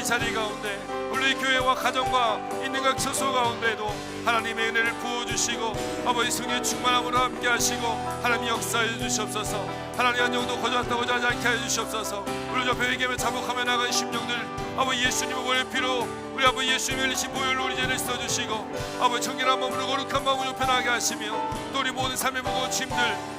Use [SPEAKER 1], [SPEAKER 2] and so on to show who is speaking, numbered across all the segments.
[SPEAKER 1] 자리 가운데 우리 교회와 가정과 있는 각 처소 가운데도 하나님의 은혜를 부어주시고 아버지 성령의 충만함으로 함께 하시고 하나님 역사해 주시옵소서. 하나님 한 영도 거저한다고 하지 않게 해 주시옵소서. 우리 옆에 회개하며 자복하며 나간 심령들 아버지 예수님의 보혈 피로 우리 아버지 예수님의 흘리신 보혈로 우리 죄를 씻어주시고 아버지 청결한 몸으로 거룩한 마음으로 편하게 하시며 또 우리 모든 삶의 무거운 짐들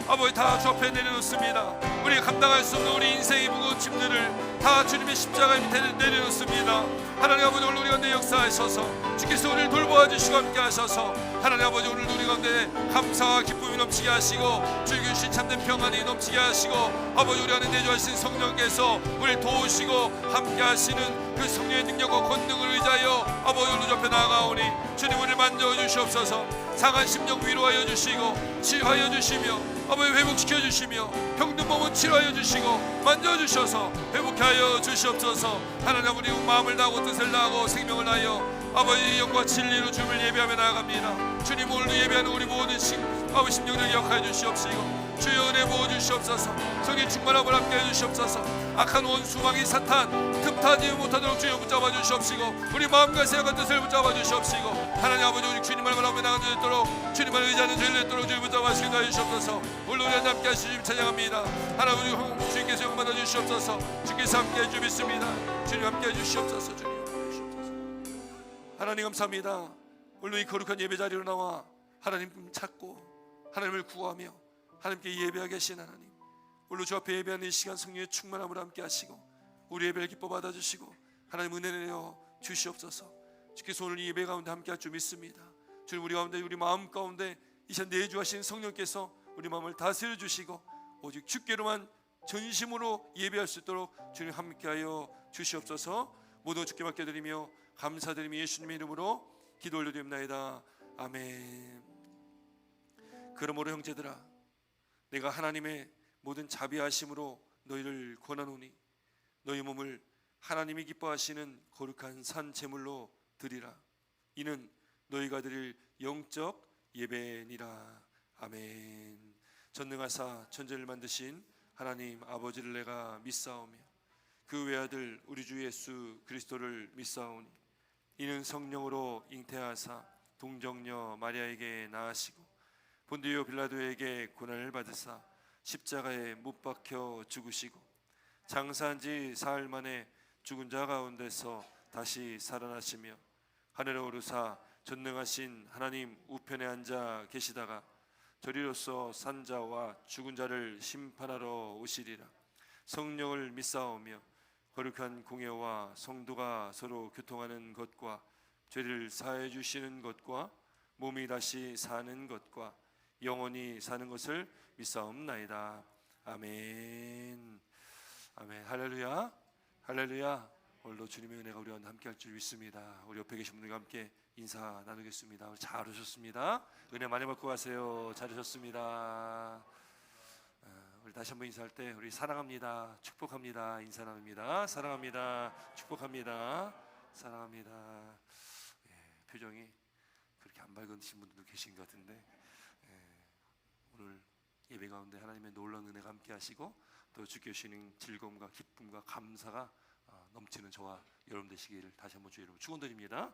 [SPEAKER 1] 아버지 다 주 앞에 내려놓습니다. 우리가 감당할 수 없는 우리 인생의 무거운 짐들을 다 주님의 십자가 밑에 내려놓습니다. 하나님 아버지 오늘 우리 가운데 역사하셔서 주께서 우리를 돌보아 주시고 함께 하셔서 하나님 아버지 오늘도 우리 가운데 감사와 기쁨이 넘치게 하시고 주의 주신 참된 평안이 넘치게 하시고 아버지 우리 안에 내주하신 성령께서 우리를 도우시고 함께 하시는 그 성령의 능력과 권능을 의지하여 아버지 오늘 옆에 나아가오니 주님 우리를 만져주시옵소서. 상한 심령 위로하여 주시고 치유하여 주시며 아버지 회복시켜 주시며 병든 몸은 치료하여 주시고 만져주셔서 회복케 하여 주시옵소서. 하나님 우리 마음을 다하고 뜻을 다하고 생명을 다하여 아버지 영과 진리로 주님을 예배하며 나아갑니다. 주님 오늘도 예배하는 우리 모든 아버지 심령들 기억하여 주시옵시고 주여 은혜 부어주시옵소서. 성령 충만함을 함께 해주시옵소서. 악한 원수 마귀 사탄 틈타지 못하도록 주여 붙잡아 주시옵시고 우리 마음과 생각과 뜻을 붙잡아 주시옵시고 하나님 아버지 오직 주님을 바라보며 나가는 주 있도록 주님을 의지하는 저희를 있도록 주여 붙잡아 주시게 해주시옵소서. 오늘 우리 함께 하시니 주님 찬양합니다. 하나님 주님께서 영광 받아 주시옵소서. 주께서 함께 해주 믿습니다. 주님 함께 해주시옵소서. 주님 함께 해주시옵소서. 하나님 감사합니다. 오늘 이 거룩한 예배 자리로 나와 하나님 찾고 하나님을 구하며 하나님께 예배하게 하신 하나님 오늘 주 앞에 예배하는 이 시간 성령의 충만함을 함께 하시고 우리 예배를 기뻐 받아주시고 하나님 은혜 내려 주시옵소서. 주께서 오늘 이 예배 가운데 함께 할 줄 믿습니다. 주님 우리 가운데 우리 마음 가운데 이 시간 내주하신 성령께서 우리 마음을 다스려 주시고 오직 주께로만 전심으로 예배할 수 있도록 주님 함께하여 주시옵소서. 모두 주께 맡겨드리며 감사드리며 예수님의 이름으로 기도 올려드립나이다. 아멘. 그러므로 형제들아 내가 하나님의 모든 자비하심으로 너희를 권하노니 너희 몸을 하나님이 기뻐하시는 거룩한 산 제물로 드리라. 이는 너희가 드릴 영적 예배니라. 아멘. 전능하사 천지를 만드신 하나님 아버지를 내가 믿사오며 그 외아들 우리 주 예수 그리스도를 믿사오니 이는 성령으로 잉태하사 동정녀 마리아에게 낳으시고 본디오 빌라도에게 고난을 받으사 십자가에 못 박혀 죽으시고 장사한 지 사흘 만에 죽은 자 가운데서 다시 살아나시며 하늘에 오르사 전능하신 하나님 우편에 앉아 계시다가 저리로서 산 자와 죽은 자를 심판하러 오시리라. 성령을 믿사오며 거룩한 공예와 성도가 서로 교통하는 것과 죄를 사해 주시는 것과 몸이 다시 사는 것과 영원히 사는 것을 믿사옵나이다. 아멘. 아멘. 할렐루야. 할렐루야. 오늘도 주님의 은혜가 우리와 함께 할 줄 믿습니다. 우리 옆에 계신 분들과 함께 인사 나누겠습니다. 잘 오셨습니다. 은혜 많이 받고 가세요. 잘 오셨습니다. 우리 다시 한번 인사할 때 우리 사랑합니다, 축복합니다 인사 나눕니다. 사랑합니다, 축복합니다, 사랑합니다. 표정이 그렇게 안 밝으신 분들도 계신 것 같은데 오늘 예배 가운데 하나님의 놀라운 은혜가 함께 하시고 또 주께 주시는 즐거움과 기쁨과 감사가 넘치는 저와 여러분 되시기를 다시 한번 주의 이름으로 축원드립니다.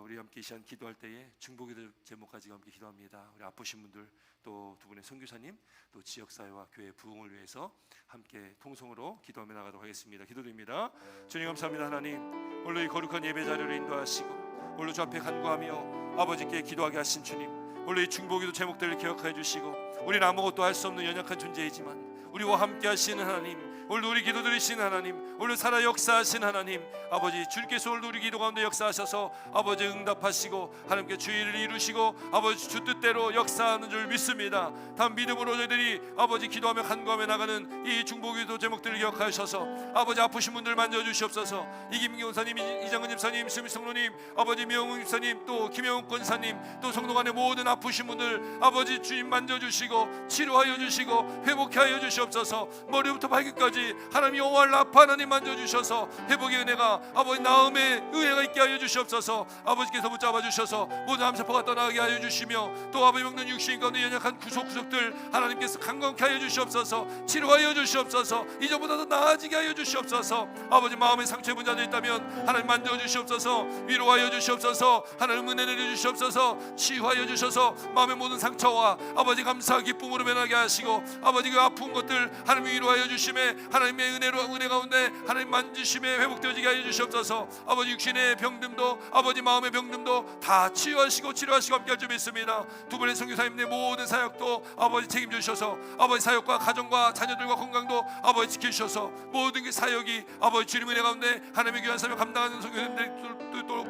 [SPEAKER 1] 우리 함께 이 시간 기도할 때에 중보기도 제목까지 함께 기도합니다. 우리 아프신 분들 또 두 분의 선교사님 또 지역사회와 교회 부흥을 위해서 함께 통성으로 기도하며 나가도록 하겠습니다. 기도드립니다. 주님 감사합니다. 하나님 오늘 이 거룩한 예배 자리를 인도하시고 오늘 주 앞에 간구하며 아버지께 기도하게 하신 주님 오늘 이 중보기도 제목들을 기억하여 주시고 우리는 아무것도 할 수 없는 연약한 존재이지만 우리와 함께 하시는 하나님 오늘 우리 기도 들으시는 하나님 오늘 살아 역사하신 하나님 아버지 주께서 오늘 우리 기도 가운데 역사하셔서 아버지 응답하시고 하나님께 주의를 이루시고 아버지 주 뜻대로 역사하는 줄 믿습니다. 다음 믿음으로 저희들이 아버지 기도하며 간구하며 나가는 이 중보기도 제목들을 기억하셔서 아버지 아프신 분들 만져주시옵소서. 이김경 사님, 이장근 집사님, 수미 성로님, 아버지 명웅 집사님, 또 김영훈 권사님, 또 성도간의 모든 아프신 분들 아버지 주님 만져주시고 치료하여 주시고 회복하여 주시옵소서. 주시옵소서. 머리부터 발끝까지 하나님 여호와 라파 하나님 만져주셔서 회복의 은혜가 아버지 나음의 은혜가 있게 하여 주시옵소서. 아버지께서 붙잡아 주셔서 모든 암세포가 떠나게 하여 주시며 또 아버지 먹는 육신 가운데 연약한 구석구석들 하나님께서 강건케 하여 주시옵소서. 치료하여 주시옵소서. 이전보다 더 나아지게 하여 주시옵소서. 아버지 마음의 상처 분자도 있다면 하나님 만져 주시옵소서. 위로하여 주시옵소서. 하나님 은혜 내려 주시옵소서. 치유하여 주셔서 마음의 모든 상처와 아버지 감사 기쁨으로 변하게 하시고 아버지 그 아픈 것들 하나님 위로하여 주심에 하나님의 은혜 가운데 하나님 만지심에 회복되어지게 하여 주시옵소서. 아버지 육신의 병듦도 아버지 마음의 병듦도 다 치유하시고 치료하시고 함께 할 줄 믿습니다. 두 분의 선교사님의 모든 사역도 아버지 책임져 주셔서 아버지 사역과 가정과 자녀들과 건강도 아버지 지켜주셔서 모든 그 사역이 아버지 주님 은혜 가운데 하나님의 귀한 사역 감당하는 선교사님들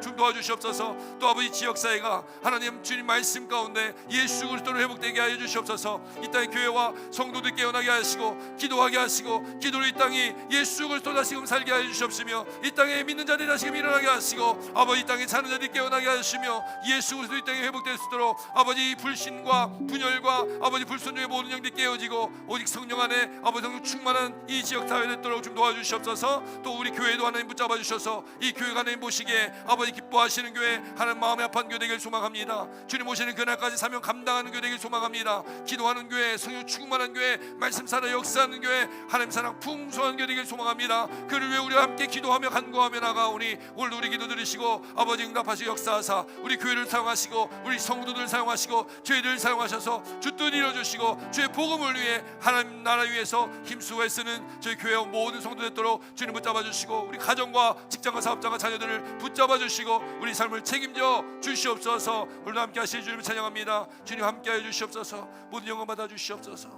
[SPEAKER 1] 좀 도와주시옵소서. 또 아버지 지역사회가 하나님 주님 말씀 가운데 예수 그리스도로 회복되게 하여 주시옵소서. 이 땅의 교회와 성도들 깨어나게 하시고 기도하게 하시고 기도로 이 땅이 예수 그리스도 다시금 살게 하여 주시옵시며 이 땅에 믿는 자들이 다시금 일어나게 하시고 아버지 이 땅에 사는 자들이 깨어나게 하시며 예수 그리스도 이 땅에 회복될 수 있도록 아버지 불신과 분열과 아버지 불순종의 모든 영들이 깨어지고 오직 성령 안에 아버지 성령 충만한 이 지역 사회가 되도록 좀 도와주시옵소서. 또 우리 교회도 하나님 붙잡아 주셔서 이 교회가 하나님 보시기에 아버지 기뻐하시는 교회 하나님 마음에 아픈 교회 되길 소망합니다. 주님 오시는 그날까지 사명 감당하는 교회 되길 소망합니다. 기도하는 교회 성령 충만한 교회 말씀 살아 역사하는 교회 하나님 사랑 풍성한 교회 되길 소망합니다. 그를 위해 우리와 함께 기도하며 간구하며 나가오니 오늘 우리 기도 들으시고 아버지 응답하시고 역사하사 우리 교회를 사용하시고 우리 성도들 사용하시고 저희들 사용하셔서 주 뜻 이루어주시고 주의 복음을 위해 하나님 나라 위해서 힘쓰고 애쓰는 저희 교회와 모든 성도 되도록 주님 붙잡아 주시고 우리 가정과 직장과 사업자가 자녀들을 붙잡아 주시고 우리 삶을 책임져 주시옵소서. 오늘도 함께 하실 주님을 찬양합니다. 주님 함께 하여 주시옵소서. 모든 영광 받아 주시옵소서.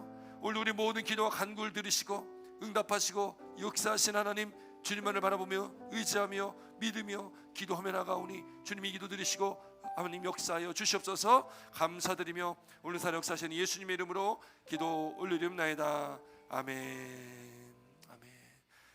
[SPEAKER 1] 오늘 우리 모든 기도와 간구를 들으시고 응답하시고 역사하신 하나님 주님만을 바라보며 의지하며 믿으며 기도하며 나가오니 주님 이 기도 들으시고 하나님 역사하여 주시옵소서. 감사드리며 오늘 사 역사하시는 예수님의 이름으로 기도 올리옵나이다. 아멘. 아멘.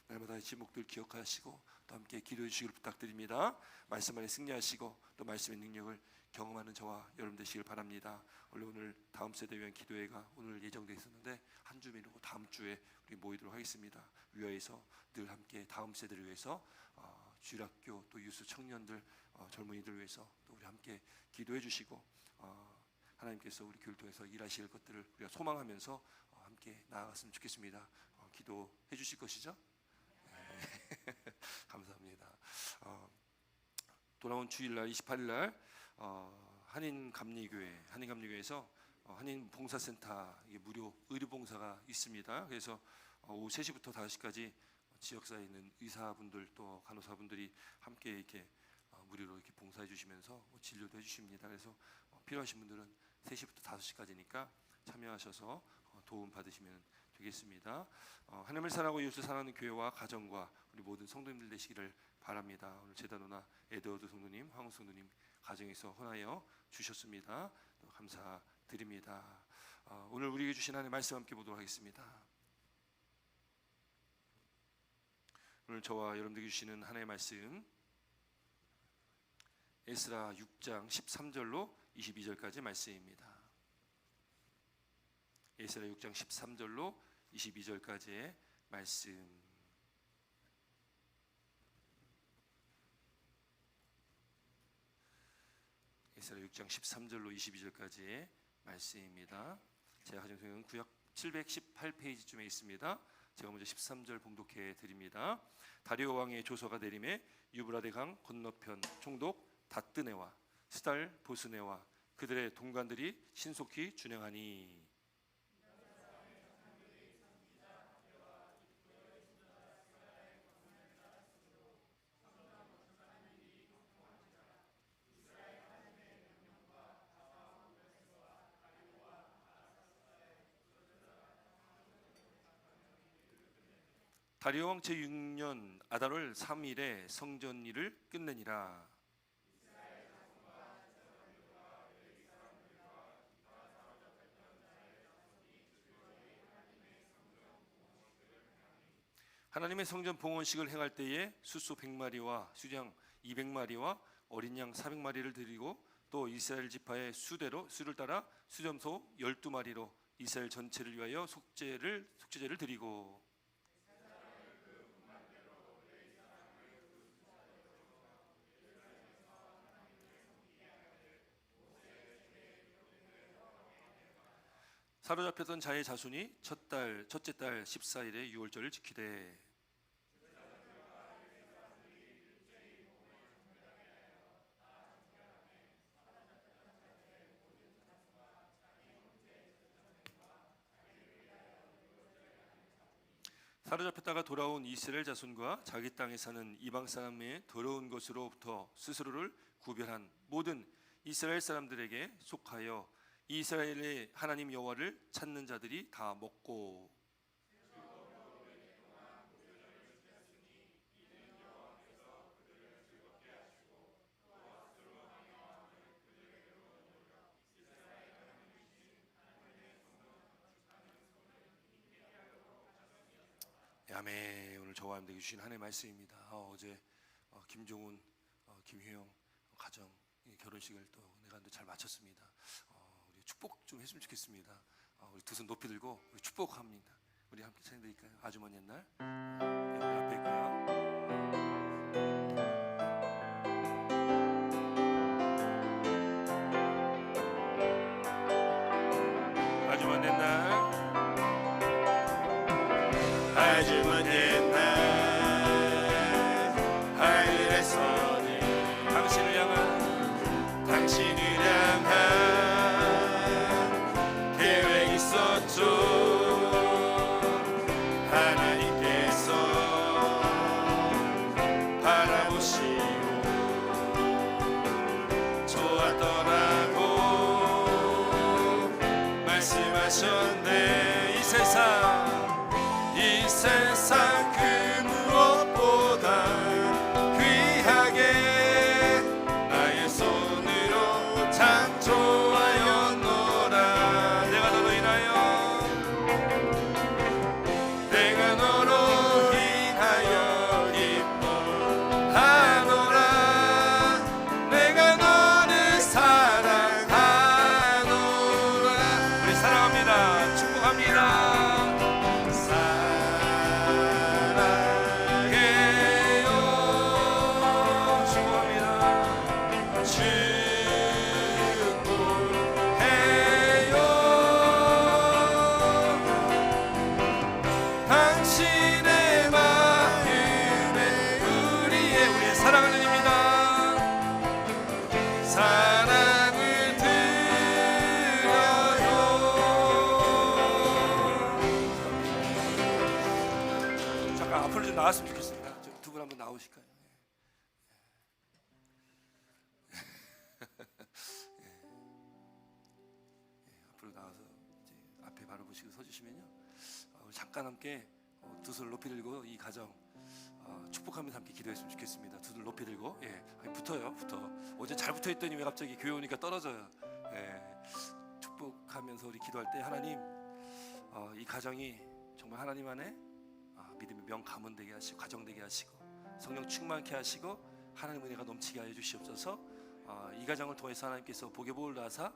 [SPEAKER 1] 날마다 제목들 기억하시고 또 함께 기도해 주시길 부탁드립니다. 말씀 안에 승리하시고 또 말씀의 능력을 경험하는 저와 여러분 되시길 바랍니다. 원래 오늘 다음 세대 위한 기도회가 오늘 예정되어 있었는데 한 주 미루고 다음 주에 우리 모이도록 하겠습니다. 위아에서 늘 함께 다음 세대를 위해서 주일학교 또 유스 청년들 젊은이들 위해서 또 우리 함께 기도해 주시고 하나님께서 우리 교회를 통해서 일하실 것들을 우리가 소망하면서 함께 나아갔으면 좋겠습니다. 기도해 주실 것이죠? 네. 감사합니다. 돌아온 주일날 28일날 한인감리교회에서 한인봉사센터 무료 의료봉사가 있습니다. 그래서 오후 3시부터 5시까지 지역사회에 있는 의사분들 또 간호사분들이 함께 이렇게 무료로 이렇게 봉사해 주시면서 진료도 해주십니다. 그래서 필요하신 분들은 3시부터 5시까지니까 참여하셔서 도움 받으시면 되겠습니다. 하나님을 사랑하고 이웃을 사랑하는 교회와 가정과 우리 모든 성도님들 되시기를 바랍니다. 오늘 제단오나 에드워드 성도님, 황우 성도님 가정에서 헌하여 주셨습니다. 감사드립니다. 오늘 우리에게 주신 하나님의 말씀 함께 보도록 하겠습니다. 오늘 저와 여러분들에게 주시는 하나님의 말씀 에스라 6장 13절로 22절까지 말씀입니다. 에스라 6장 13절로 22절까지의 말씀. 에스라 6장 13절로 22절까지의 말씀입니다. 제가 가진 성경은 구약 718페이지쯤에 있습니다. 제가 먼저 13절 봉독해 드립니다. 다리오 왕의 조서가 내림에 유브라데 강 건너편 총독 다뜨네와 스달 보스네와 그들의 동관들이 신속히 준행하니 다리오 왕 제6년 아달월 3일에 성전일을 끝내니라. 하나님의 성전 봉헌식을 행할 때에 숫소 100마리와 수장 200마리와 어린 양 400마리를 드리고 또 이스라엘 지파의 수대로 수를 따라 수점소 12마리로 이스라엘 전체를 위하여 속죄제를 드리고 사로잡혔던 자의 자손이 첫째 달 14일에 유월절을 지키되 사로잡혔다가 돌아온 이스라엘 자손과 자기 땅에 사는 이방 사람의 더러운 것으로부터 스스로를 구별한 모든 이스라엘 사람들에게 속하여 이스라엘의 하나님 여호와를 찾는 자들이 다 먹고 아멘. 오늘 저와 함께 주신 하나님의 말씀입니다. 어제 김종훈, 김효영 가정 결혼식을 또 내가 잘 마쳤습니다. 우리 축복 좀 했으면 좋겠습니다. 우리 두 손 높이 들고 우리 축복합니다. 우리 함께 찬양드릴까요? 아주 먼 옛날. 우리 앞에 있고요. 아주 먼 옛날.
[SPEAKER 2] 아주 먼 옛날 하늘에서는
[SPEAKER 1] 당신을 향한
[SPEAKER 2] 계획이 있었죠. 하나님께서 바라보시고 좋았더라고 말씀하셨네. 이 세상 그 무엇보다 귀하게 나의 손으로 창조하였노라.
[SPEAKER 1] 내가 너로 인하여
[SPEAKER 2] 기뻐하노라. 내가 너를 사랑하노라.
[SPEAKER 1] 우리 사랑합니다. 축복합니다.
[SPEAKER 2] 당신의 마음에 우리의 사랑을 드립니다. 사랑을 드려요.
[SPEAKER 1] 잠깐 앞으로 좀 나왔으면 좋겠습니다. 두 분 한번 나오실까요? 앞으로 나와서 이제 앞에 바라보시고 서주시면요. 잠깐 함께 두 손을 높이 들고 이 가정 축복하면서 함께 기도했으면 좋겠습니다. 두 손을 높이 들고 붙어. 어제 잘 붙어있더니 왜 갑자기 교회 오니까 떨어져요. 축복하면서 우리 기도할 때 하나님 이 가정이 정말 하나님 안에 믿음의 명가문 되게 하시고 가정 되게 하시고 성령 충만케 하시고 하나님의 은혜가 넘치게 하여 주시옵소서. 이 가정을 통해서 하나님께서 복의 복을 나사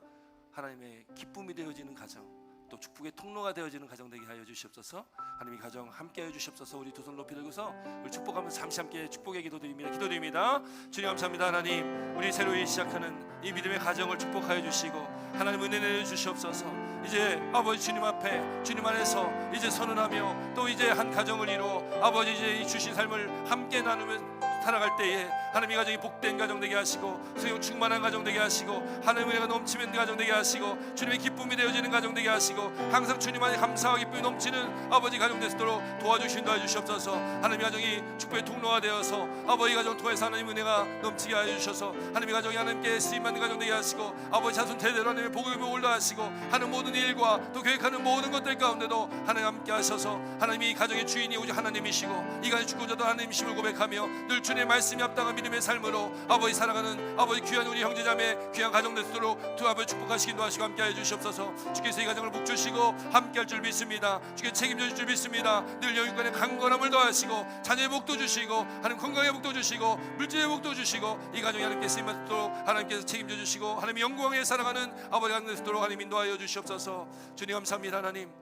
[SPEAKER 1] 하나님의 기쁨이 되어지는 가정, 또 축복의 통로가 되어지는 가정 되게 하여 주시옵소서. 하나님 이 가정 함께 하여 주시옵소서. 우리 두 손 높이 들고서 우리 축복하면서 잠시 함께 축복의 기도드립니다. 주님 감사합니다. 하나님 우리 새로이 시작하는 이 믿음의 가정을 축복하여 주시고 하나님 은혜 내려 주시옵소서. 이제 아버지 주님 앞에 주님 안에서 이제 선언하며 또 이제 한 가정을 이루어 아버지 이제 이 주신 삶을 함께 나누며 살아갈 때에 하나님 이 가정이 복된 가정 되게 하시고 성령 충만한 가정 되게 하시고 하나님의 은혜가 넘치는 가정 되게 하시고 주님의 기쁨이 되어지는 가정 되게 하시고 항상 주님 안에 감사와 기쁨이 넘치는 아버지 가정 되도록 도와주신다 주시옵소서. 하나님 이 가정이 축복의 통로가 되어서 아버지 가정 통해서 하나님 은혜가 넘치게 하여 주셔서 하나님 이 가정이 하나님께 쓰임받는 가정 되게 하시고 아버지 자손 대대로 하나님의 복을 올라가시고 하는 모든 일과 또 계획하는 모든 것들 가운데도 하나님 함께 하셔서 하나님이 이 가정의 주인이 오직 하나님이시고 이 가정의 주권자도 하나님이심을 고백하며 늘 주님 하나님의 말씀이 합당한 믿음의 삶으로 아버지 살아가는 아버지 귀한 우리 형제자매 귀한 가정 되도록 두 아버지 축복하시기 도와주시고 함께하여 주시옵소서. 주께서 이 가정을 복주시고 함께할 줄 믿습니다. 주께 책임져 줄 줄 믿습니다. 늘 영육간의 강건함을 더하시고 자녀의 복도 주시고 하나님 건강의 복도 주시고 물질의 복도 주시고 이 가정이 하나님께 쓰임 받도록 하나님께서 책임져 주시고 하나님의 영광에 살아가는 아버지 가정 되도록 하나님 인도하여 주시옵소서. 주님 감사합니다. 하나님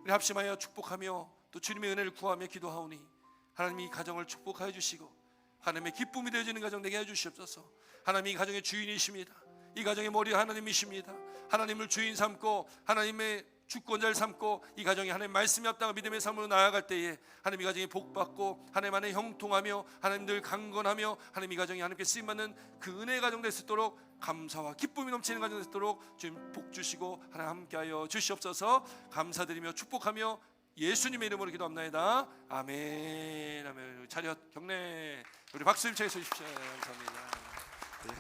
[SPEAKER 1] 우리 합심하여 축복하며 또 주님의 은혜를 구하며 기도하오니 하나님 이 가정을 축복하여 주시고 하나님의 기쁨이 되어지는 가정 되게 해 주시옵소서. 하나님 이 가정의 주인이십니다. 이 가정의 머리 하나님이십니다. 하나님을 주인 삼고 하나님의 주권자를 삼고 이 가정이 하나님 말씀이 합당한 믿음의 삶으로 나아갈 때에 하나님 이 가정이 복받고 하나님 안에 형통하며 하나님 늘 강건하며 하나님 이 가정이 하나님께 쓰임받는 그 은혜의 가정 될 수 있도록 감사와 기쁨이 넘치는 가정 될 수 있도록 주님 복 주시고 하나님 함께하여 주시옵소서. 감사드리며 축복하며 예수님의 이름으로 기도합나이다. 아멘. 아멘. 차렷 경례 우리 박수 힘차게 서주십시오. 감사합니다. 네.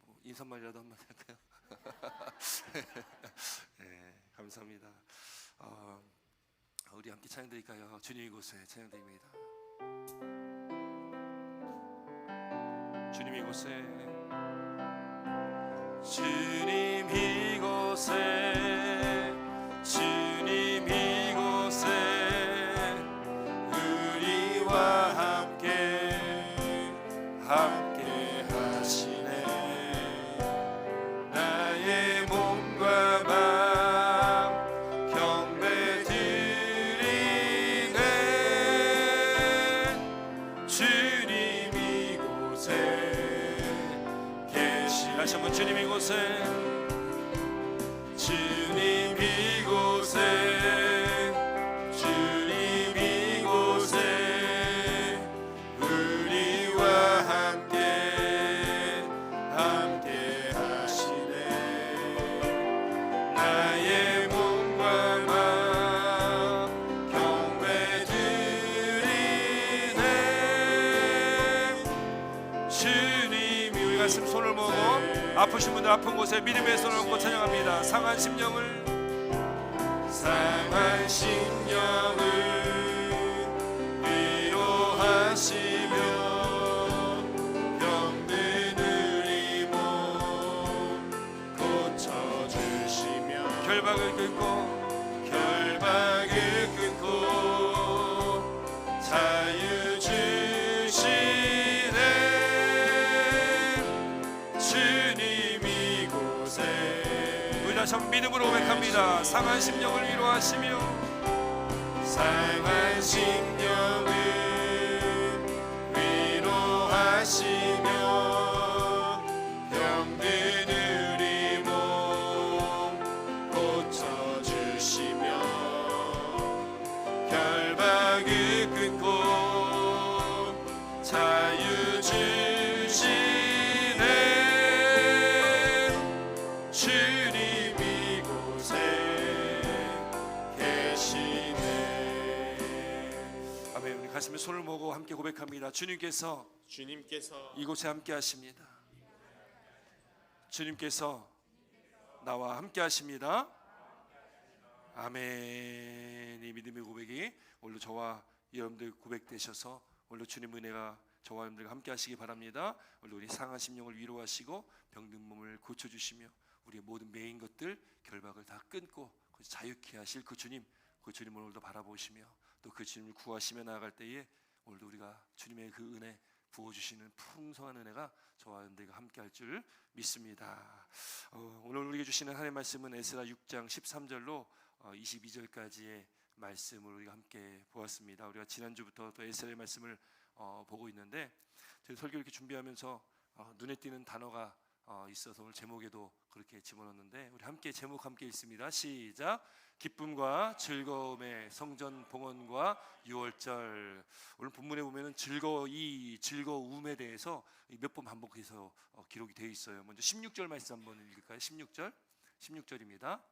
[SPEAKER 1] 뭐 인사말이라도 한마디 할까요? 네, 감사합니다. 우리 함께 찬양드릴까요? 주님 이곳에 찬양드립니다. 주님 이곳에 주님 이곳에 주님 이곳에 우리와 함께 하시네. 나의 몸과 맘 경배 드리네. 주님 이곳에 계시. 다시 한번 주님 이곳에 주님 이곳에 주님 이곳에 우리와 함께 하시네. 나의 몸과 맘 경배 드리네. 주님이 우리 가슴 손을 모으고 아프신 분들 아픈 곳에 믿음의 손을 얹고 찬양합니다. 상한 심령을 위로하시며 병든 우리 몸 고쳐주시며 결박을 끊고 자유 주시네. 주님 이곳에 우리 다시 한번 믿음으로 고백합니다. 상한 심령을 위로하시며 상한 심령을 위로하시며 병든 우리 몸 고쳐주시며 결박을 끊고 자유 주시네. 주님 이곳에 계시네. 아멘. 우리 가슴에 손을 모으고 함께 고백합니다. 주님께서 이곳에 함께 하십니다. 주님께서 나와 함께 하십니다. 아멘. 이 믿음의 고백이 오늘 저와 여러분들 고백되셔서 오늘 주님 은혜가 저와 여러분들과 함께 하시기 바랍니다. 오늘 우리 상한 심령을 위로하시고 병든 몸을 고쳐주시며 우리의 모든 매인 것들 결박을 다 끊고 자유케 하실 그 주님을 오늘도 바라보시며 또 그 주님을 구하시며 나아갈 때에 오늘도 우리가 주님의 그 은혜 부어주시는 풍성한 은혜가 저와 여러분들과 함께 할 줄 믿습니다. 오늘 우리에게 주시는 하나님의 말씀은 에스라 6장 13절로 22절까지의 말씀을 우리가 함께 보았습니다. 우리가 지난주부터 또 에스라의 말씀을 보고 있는데 저희 설교 이렇게 준비하면서 눈에 띄는 단어가 있어서 오늘 제목에도 그렇게 집어넣었는데 우리 함께 제목 함께 읽습니다. 시작. 기쁨과 즐거움의 성전 봉헌과 유월절. 오늘 본문에 보면은 즐거움에 대해서 몇 번 반복해서 기록이 되어 있어요. 먼저 16절 말씀 한번 읽을까요? 16절입니다.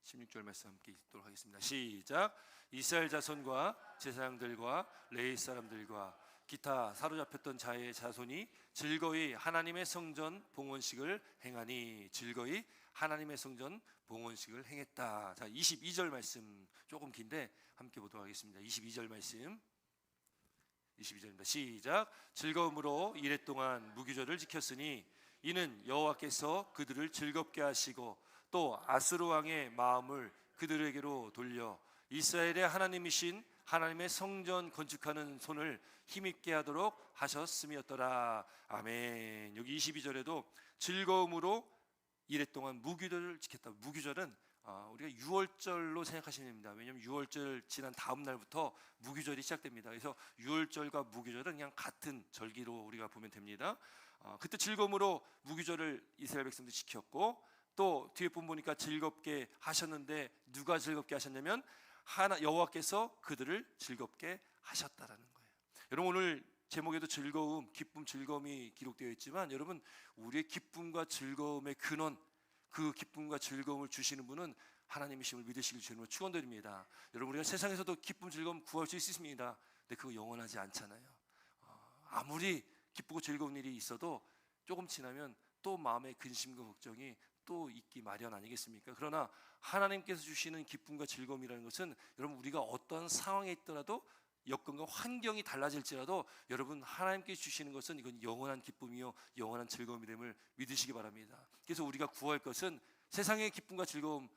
[SPEAKER 1] 16절 말씀 함께 읽도록 하겠습니다. 시작. 이스라엘 자손과 제사장들과 레위 사람들과 기타 사로잡혔던 자의 자손이 즐거이 하나님의 성전 봉헌식을 행하니 즐거이
[SPEAKER 3] 하나님의 성전 봉헌식을 행했다. 자, 22절 말씀 조금 긴데 함께 보도록 하겠습니다. 22절 말씀 22절입니다. 시작. 즐거움으로 이랫 동안 무기절을 지켰으니 이는 여호와께서 그들을 즐겁게 하시고 또 아스루 왕의 마음을 그들에게로 돌려 이스라엘의 하나님이신 하나님의 성전 건축하는 손을 힘있게 하도록 하셨음이었더라. 아멘. 여기 22절에도 즐거움으로 이랫 동안 무기절을 지켰다. 무기절은 우리가 유월절로 생각하시면 됩니다. 왜냐하면 유월절 지난 다음 날부터 무기절이 시작됩니다. 그래서 유월절과 무기절은 그냥 같은 절기로 우리가 보면 됩니다. 그때 즐거움으로 무기절을 이스라엘 백성들이 지켰고 또 뒤에 보니까 즐겁게 하셨는데 누가 즐겁게 하셨냐면 여호와께서 그들을 즐겁게 하셨다라는 거예요. 여러분 오늘 제목에도 즐거움, 기쁨, 즐거움이 기록되어 있지만 여러분 우리의 기쁨과 즐거움의 근원, 그 기쁨과 즐거움을 주시는 분은 하나님이심을 믿으시길 주님으로 축원드립니다. 여러분 우리가 세상에서도 기쁨, 즐거움 구할 수 있습니다. 근데 그거 영원하지 않잖아요. 아무리 기쁘고 즐거운 일이 있어도 조금 지나면 또 마음의 근심과 걱정이 또 있기 마련 아니겠습니까? 그러나 하나님께서 주시는 기쁨과 즐거움이라는 것은 여러분 우리가 어떤 상황에 있더라도 여건과 환경이 달라질지라도 여러분 하나님께 주시는 것은 이건 영원한 기쁨이요 영원한 즐거움임을 믿으시기 바랍니다. 그래서 우리가 구할 것은 세상의 기쁨과 즐거움,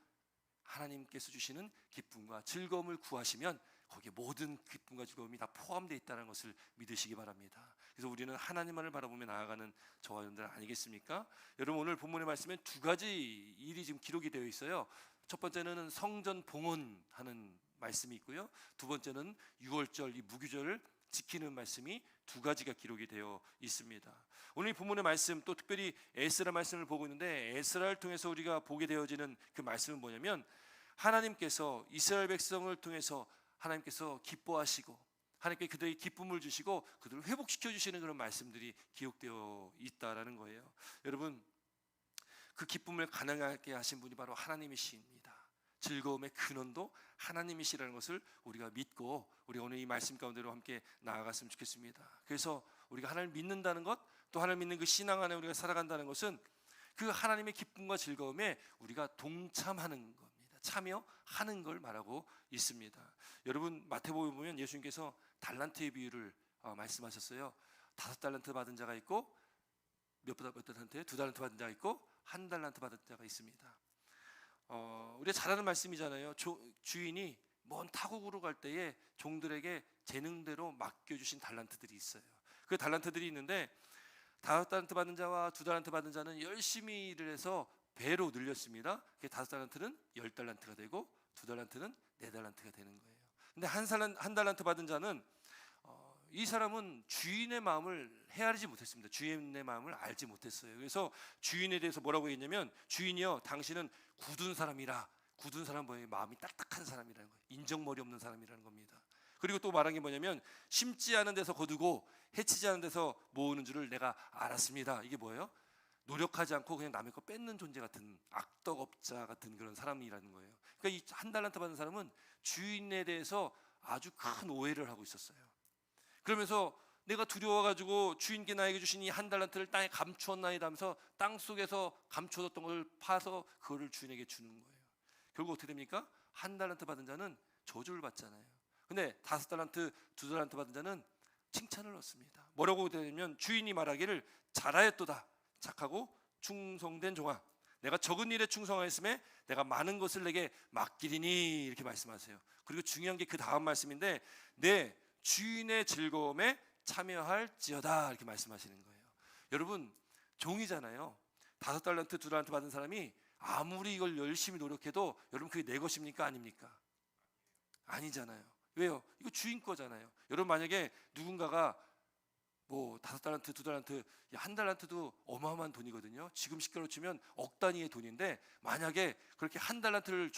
[SPEAKER 3] 하나님께서 주시는 기쁨과 즐거움을 구하시면 거기에 모든 기쁨과 즐거움이 다 포함되어 있다는 것을 믿으시기 바랍니다. 그래서 우리는 하나님만을 바라보며 나아가는 저와 여러분들 아니겠습니까? 여러분 오늘 본문의 말씀에 두 가지 일이 지금 기록이 되어 있어요. 첫 번째는 성전 봉헌하는 말씀이 있고요. 두 번째는 유월절 이 무기절을 지키는 말씀이 두 가지가 기록이 되어 있습니다. 오늘 이 본문의 말씀 또 특별히 에스라 말씀을 보고 있는데 에스라를 통해서 우리가 보게 되어지는 그 말씀은 뭐냐면 하나님께서 이스라엘 백성을 통해서 하나님께서 기뻐하시고 하나님께 그들에게 기쁨을 주시고 그들을 회복시켜 주시는 그런 말씀들이 기록되어 있다라는 거예요. 여러분 그 기쁨을 가능하게 하신 분이 바로 하나님이십니다. 즐거움의 근원도 하나님이시라는 것을 우리가 믿고 우리가 오늘 이 말씀 가운데로 함께 나아갔으면 좋겠습니다. 그래서 우리가 하나님을 믿는다는 것, 또 하나님을 믿는 그 신앙 안에 우리가 살아간다는 것은 그 하나님의 기쁨과 즐거움에 우리가 동참하는 겁니다. 참여하는 걸 말하고 있습니다. 여러분 마태복음 보면 예수님께서 달란트의 비유를 말씀하셨어요. 5달란트 받은 자가 있고 몇 달란트? 2달란트 받은 자가 있고 1달란트 받은 자가 있습니다. 우리가 잘 아는 말씀이잖아요. 주인이 먼 타국으로 갈 때에 종들에게 재능대로 맡겨주신 달란트들이 있어요. 그 달란트들이 있는데 5달란트 받은 자와 2달란트 받은 자는 열심히 일을 해서 배로 늘렸습니다. 5달란트는 10달란트가 되고 2달란트는 4달란트가 되는 거예요. 근데 한 달란트 받은 자는 이 사람은 주인의 마음을 헤아리지 못했습니다. 주인의 마음을 알지 못했어요. 그래서 주인에 대해서 뭐라고 했냐면 주인이요 당신은 굳은 사람이라. 굳은 사람 뭐예요? 마음이 딱딱한 사람이라는 거예요. 인정머리 없는 사람이라는 겁니다. 그리고 또 말한 게 뭐냐면 심지 않은 데서 거두고 해치지 않은 데서 모으는 줄을 내가 알았습니다. 이게 뭐예요? 노력하지 않고 그냥 남의 거 뺏는 존재 같은 악덕업자 같은 그런 사람이라는 거예요. 그러니까 이 1달란트 받은 사람은 주인에 대해서 아주 큰 오해를 하고 있었어요. 그러면서 내가 두려워가지고 주인께 나에게 주신 이 1달란트를 땅에 감추었나이다 하면서 땅 속에서 감추어뒀던 걸 파서 그거를 주인에게 주는 거예요. 결국 어떻게 됩니까? 1달란트 받은 자는 저주를 받잖아요. 근데 5달란트, 2달란트 받은 자는 칭찬을 얻습니다. 뭐라고 되냐면 주인이 말하기를 잘하였도다. 착하고 충성된 종아, 내가 적은 일에 충성하였음에 내가 많은 것을 내게 맡기리니, 이렇게 말씀하세요. 그리고 중요한 게 그 다음 말씀인데 내 주인의 즐거움에 참여할지어다, 이렇게 말씀하시는 거예요. 여러분 종이잖아요. 5달란트, 2달란트 받은 사람이 아무리 이걸 열심히 노력해도 여러분 그게 내 것입니까? 아닙니까? 아니잖아요. 왜요? 이거 주인 거잖아요. 여러분 만약에 누군가가 뭐 5달란트, 2달란트, 1달란트도 어마어마한 돈이거든요. 지금 시가로 치면 억 단위의 돈인데 만약에 그렇게 1달란트를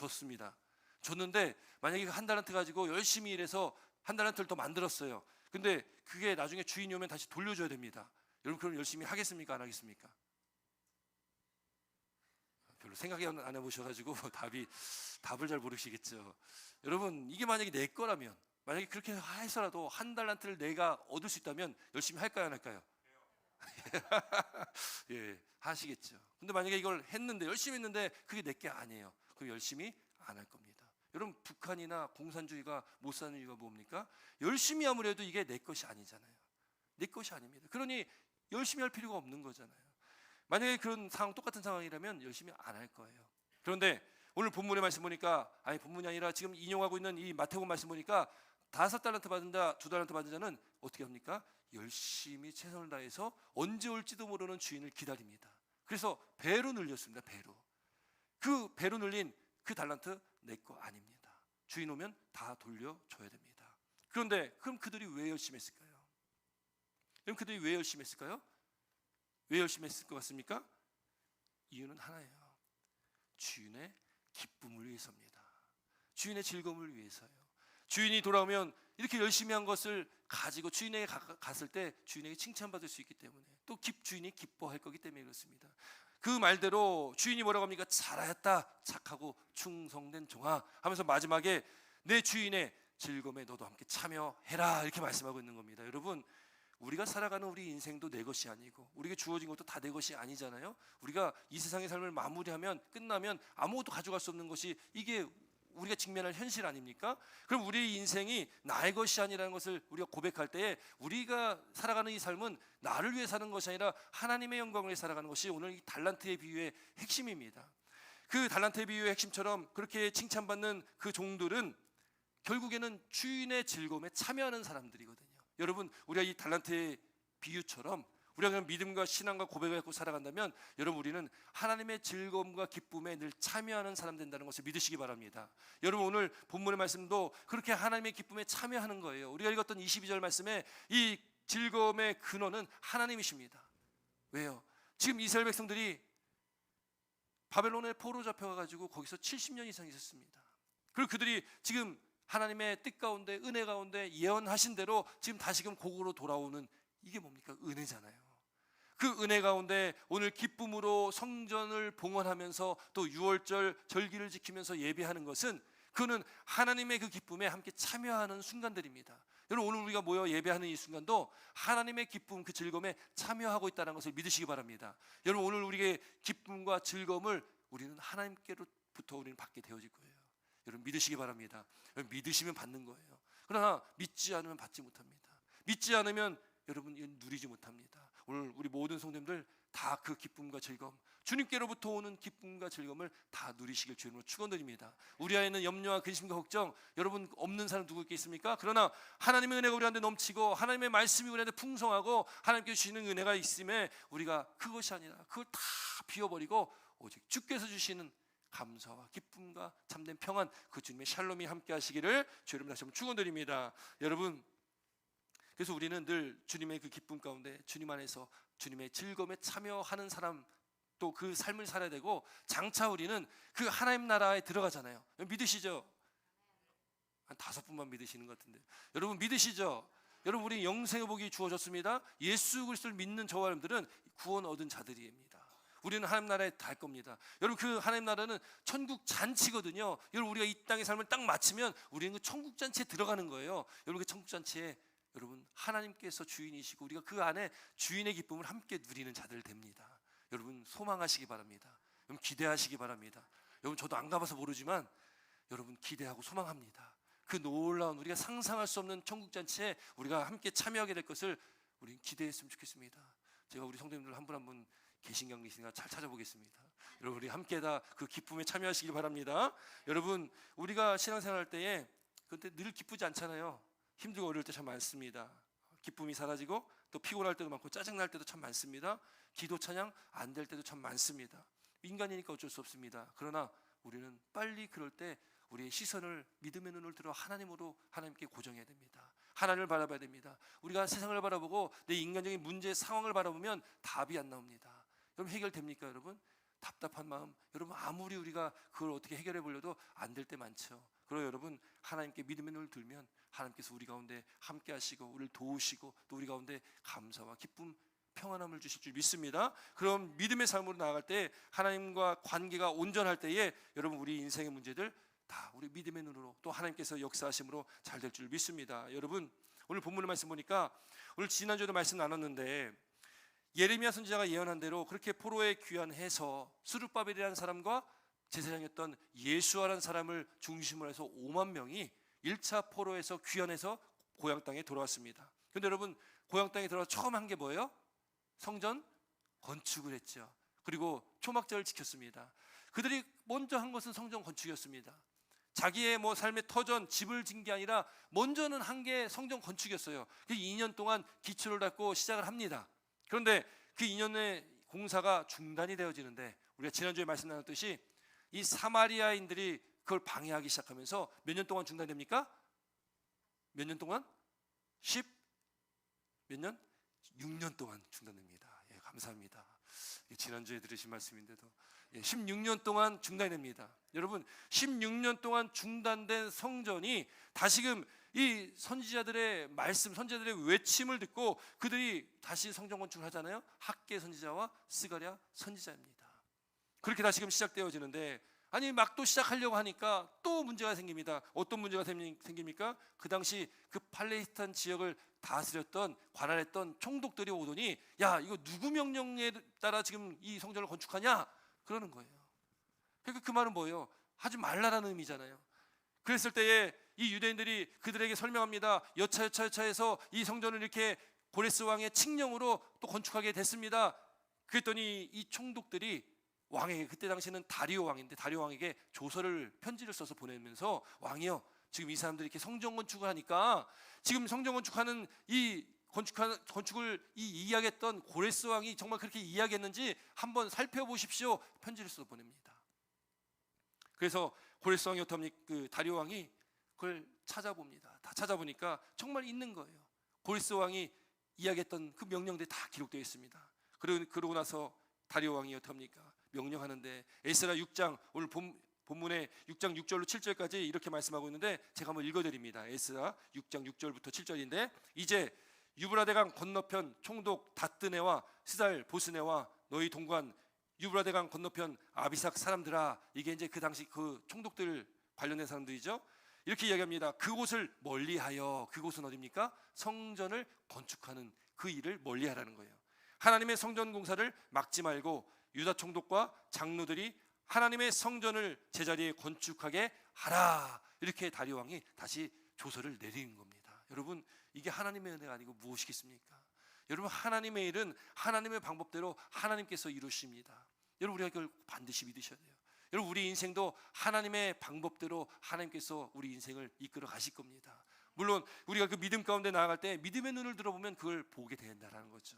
[SPEAKER 3] 줬는데 만약에 그 1달란트 가지고 열심히 일해서 1달란트를 더 만들었어요. 근데 그게 나중에 주인이 오면 다시 돌려줘야 됩니다. 여러분 그럼 열심히 하겠습니까? 안 하겠습니까? 별로 생각이 안 해보셔가지고 답을 잘 모르시겠죠. 여러분 이게 만약에 내 거라면, 만약에 그렇게 해서라도 1달란트를 내가 얻을 수 있다면 열심히 할까요? 안 할까요? 예, 하시겠죠. 근데 만약에 이걸 했는데 열심히 했는데 그게 내 게 아니에요. 그럼 열심히 안 할 겁니다. 여러분 북한이나 공산주의가 못 사는 이유가 뭡니까? 열심히 아무래도 이게 내 것이 아니잖아요. 내 것이 아닙니다. 그러니 열심히 할 필요가 없는 거잖아요. 만약에 그런 상황 똑같은 상황이라면 열심히 안 할 거예요. 그런데 오늘 본문의 말씀 보니까 아니 본문이 아니라 지금 인용하고 있는 이 마태복음 말씀 보니까 5달란트 받은다 2달란트 받은 자는 어떻게 합니까? 열심히 최선을 다해서 언제 올지도 모르는 주인을 기다립니다. 그래서 배로 늘렸습니다. 배로. 그 배로 늘린 그 달란트 내 거 아닙니다. 주인 오면 다 돌려줘야 됩니다. 그런데 그럼 그들이 왜 열심히 했을까요? 그럼 그들이 왜 열심히 했을까요? 왜 열심히 했을 것 같습니까? 이유는 하나예요. 주인의 기쁨을 위해서입니다. 주인의 즐거움을 위해서요. 주인이 돌아오면 이렇게 열심히 한 것을 가지고 주인에게 갔을 때 주인에게 칭찬받을 수 있기 때문에 또 주인이 기뻐할 거기 때문에 그렇습니다. 그 말대로 주인이 뭐라고 합니까? 잘하였다 착하고 충성된 종아 하면서 마지막에 내 주인의 즐거움에 너도 함께 참여해라 이렇게 말씀하고 있는 겁니다. 여러분 우리가 살아가는 우리 인생도 내 것이 아니고 우리에게 주어진 것도 다 내 것이 아니잖아요. 우리가 이 세상의 삶을 마무리하면 끝나면 아무것도 가져갈 수 없는 것이 이게 우리가 직면할 현실 아닙니까? 그럼 우리의 인생이 나의 것이 아니라는 것을 우리가 고백할 때에 우리가 살아가는 이 삶은 나를 위해 사는 것이 아니라 하나님의 영광을 위해 살아가는 것이 오늘 이 달란트의 비유의 핵심입니다. 그 달란트의 비유의 핵심처럼 그렇게 칭찬받는 그 종들은 결국에는 주인의 즐거움에 참여하는 사람들이거든요. 여러분 우리가 이 달란트의 비유처럼 우리가 그냥 믿음과 신앙과 고백을 갖고 살아간다면 여러분 우리는 하나님의 즐거움과 기쁨에 늘 참여하는 사람 된다는 것을 믿으시기 바랍니다. 여러분 오늘 본문의 말씀도 그렇게 하나님의 기쁨에 참여하는 거예요. 우리가 읽었던 22절 말씀에 이 즐거움의 근원은 하나님이십니다. 왜요? 지금 이스라엘 백성들이 바벨론에 포로 잡혀가지고 거기서 70년 이상 있었습니다. 그리고 그들이 지금 하나님의 뜻 가운데 은혜 가운데 예언하신 대로 지금 다시금 고국으로 돌아오는 이게 뭡니까? 은혜잖아요. 그 은혜 가운데 오늘 기쁨으로 성전을 봉헌하면서 또 유월절 절기를 지키면서 예배하는 것은 그는 하나님의 그 기쁨에 함께 참여하는 순간들입니다. 여러분 오늘 우리가 모여 예배하는 이 순간도 하나님의 기쁨 그 즐거움에 참여하고 있다는 것을 믿으시기 바랍니다. 여러분 오늘 우리의 기쁨과 즐거움을 우리는 하나님께로부터 우리는 받게 되어질 거예요. 여러분 믿으시기 바랍니다. 여러분 믿으시면 받는 거예요. 그러나 믿지 않으면 받지 못합니다. 믿지 않으면 여러분 누리지 못합니다. 오늘 우리 모든 성도님들 다 그 기쁨과 즐거움 주님께로부터 오는 기쁨과 즐거움을 다 누리시길 주님으로 축원드립니다. 우리 안에는 염려와 근심과 걱정 여러분 없는 사람 누구 있겠습니까? 그러나 하나님의 은혜가 우리한테 넘치고 하나님의 말씀이 우리한테 풍성하고 하나님께 주시는 은혜가 있음에 우리가 그것이 아니라 그걸 다 비워버리고 오직 주께서 주시는 감사와 기쁨과 참된 평안 그 주님의 샬롬이 함께 하시기를 주 여러분 다시 한번 축원드립니다. 여러분 그래서 우리는 늘 주님의 그 기쁨 가운데 주님 안에서 주님의 즐거움에 참여하는 사람 또 그 삶을 살아야 되고 장차 우리는 그 하나님 나라에 들어가잖아요. 믿으시죠? 한 5분만 믿으시는 것 같은데 여러분 믿으시죠? 여러분 우리 영생의 복이 주어졌습니다. 예수 그리스도를 믿는 저와 여러분들은 구원 얻은 자들입니다. 우리는 하나님 나라에 갈 겁니다. 여러분 그 하나님 나라는 천국 잔치거든요. 여러분 우리가 이 땅의 삶을 딱 마치면 우리는 그 천국 잔치에 들어가는 거예요. 여러분 그 천국 잔치에 여러분 하나님께서 주인이시고 우리가 그 안에 주인의 기쁨을 함께 누리는 자들 됩니다. 여러분 소망하시기 바랍니다. 여러분 기대하시기 바랍니다. 여러분 저도 안 가봐서 모르지만 여러분 기대하고 소망합니다. 그 놀라운 우리가 상상할 수 없는 천국 잔치에 우리가 함께 참여하게 될 것을 우리는 기대했으면 좋겠습니다. 제가 우리 성도님들 한 분 한 분 계신가 안 계신가 잘 찾아보겠습니다. 여러분 우리 함께 다 그 기쁨에 참여하시길 바랍니다. 여러분 우리가 신앙생활 할 때에 그때 늘 기쁘지 않잖아요. 힘들고 어려울 때 참 많습니다. 기쁨이 사라지고 또 피곤할 때도 많고 짜증날 때도 참 많습니다. 기도 찬양 안 될 때도 참 많습니다. 인간이니까 어쩔 수 없습니다. 그러나 우리는 빨리 그럴 때 우리의 시선을 믿음의 눈을 들어 하나님으로 하나님께 고정해야 됩니다. 하나님을 바라봐야 됩니다. 우리가 세상을 바라보고 내 인간적인 문제 상황을 바라보면 답이 안 나옵니다. 여러분 해결됩니까 여러분? 답답한 마음 여러분 아무리 우리가 그걸 어떻게 해결해 보려도 안 될 때 많죠. 그러나 여러분 하나님께 믿음의 눈을 들면 하나님께서 우리 가운데 함께 하시고 우리를 도우시고 또 우리 가운데 감사와 기쁨 평안함을 주실 줄 믿습니다. 그럼 믿음의 삶으로 나아갈 때 하나님과 관계가 온전할 때에 여러분 우리 인생의 문제들 다 우리 믿음의 눈으로 또 하나님께서 역사하심으로 잘 될 줄 믿습니다. 여러분 오늘 본문의 말씀 보니까 오늘 지난주에도 말씀 나눴는데 예레미야 선지자가 예언한 대로 그렇게 포로에 귀환해서 수르바벨이라는 사람과 제사장이었던 예수아라는 사람을 중심으로 해서 5만 명이 1차 포로에서 귀환해서 고향 땅에 돌아왔습니다. 그런데 여러분, 고향 땅에 들어와 처음 한 게 뭐예요? 성전 건축을 했죠. 그리고 초막절을 지켰습니다. 그들이 먼저 한 것은 성전 건축이었습니다. 자기의 삶의 터전, 집을 진 게 아니라 먼저는 한 게 성전 건축이었어요. 그 2년 동안 기초를 닦고 시작을 합니다. 그런데 그 2년의 공사가 중단이 되어지는데, 우리가 지난주에 말씀 나눴듯이 이 사마리아인들이 그걸 방해하기 시작하면서 몇 년 동안 중단됩니까? 몇 년 동안? 몇 년? 6년 동안 중단됩니다. 예, 감사합니다. 지난주에 들으신 말씀인데도 16년 동안 중단이 됩니다. 여러분, 16년 동안 중단된 성전이 다시금 이 선지자들의 말씀, 선지자들의 외침을 듣고 그들이 다시 성전 건축을 하잖아요. 학개 선지자와 스가랴 선지자입니다. 그렇게 다시금 시작되어지는데, 아니 막 또 시작하려고 하니까 또 문제가 생깁니다. 어떤 문제가 생깁니까? 그 당시 그 팔레스타인 지역을 다스렸던, 관할했던 총독들이 오더니, 야, 이거 누구 명령에 따라 지금 이 성전을 건축하냐? 그러는 거예요. 그러니까 그 말은 뭐예요? 하지 말라라는 의미잖아요. 그랬을 때에 이 유대인들이 그들에게 설명합니다. 여차해서 이 성전을 이렇게 고레스 왕의 칙령으로 또 건축하게 됐습니다. 그랬더니 이 총독들이 왕에게, 그때 당시에는 다리오 왕인데 다리오 왕에게 조서를, 편지를 써서 보내면서, 왕이요, 지금 이 사람들이 이렇게 성전 건축을 하니까 지금 성전 건축하는 이 건축을 이야기했던 고레스 왕이 정말 그렇게 이야기했는지 한번 살펴보십시오. 편지를 써서 보냅니다. 그래서 고레스 왕이 어떻습니까? 그 다리오 왕이 그걸 찾아봅니다. 다 찾아보니까 정말 있는 거예요. 고레스 왕이 이야기했던 그 명령들이 다 기록되어 있습니다. 그러고 나서 다리오 왕이 어떻습니까? 명령하는데, 에스라 6장, 오늘 본문에 6장 6절로 7절까지 이렇게 말씀하고 있는데, 제가 한번 읽어드립니다. 에스라 6장 6절부터 7절인데, 이제 유브라데강 건너편 총독 다뜨네와 스달 보스네와 너희 동관 유브라데강 건너편 아비삭 사람들아, 이게 이제 그 당시 그 총독들 관련된 사람들이죠. 이렇게 이야기합니다. 그곳을 멀리하여, 그곳은 어디입니까? 성전을 건축하는 그 일을 멀리하라는 거예요. 하나님의 성전 공사를 막지 말고 유다 총독과 장로들이 하나님의 성전을 제자리에 건축하게 하라. 이렇게 다리오 왕이 다시 조서를 내리는 겁니다. 여러분, 이게 하나님의 은혜가 아니고 무엇이겠습니까? 여러분, 하나님의 일은 하나님의 방법대로 하나님께서 이루십니다. 여러분, 우리가 그걸 반드시 믿으셔야 돼요. 여러분, 우리 인생도 하나님의 방법대로 하나님께서 우리 인생을 이끌어 가실 겁니다. 물론 우리가 그 믿음 가운데 나아갈 때 믿음의 눈을 들어보면 그걸 보게 된다는 거죠.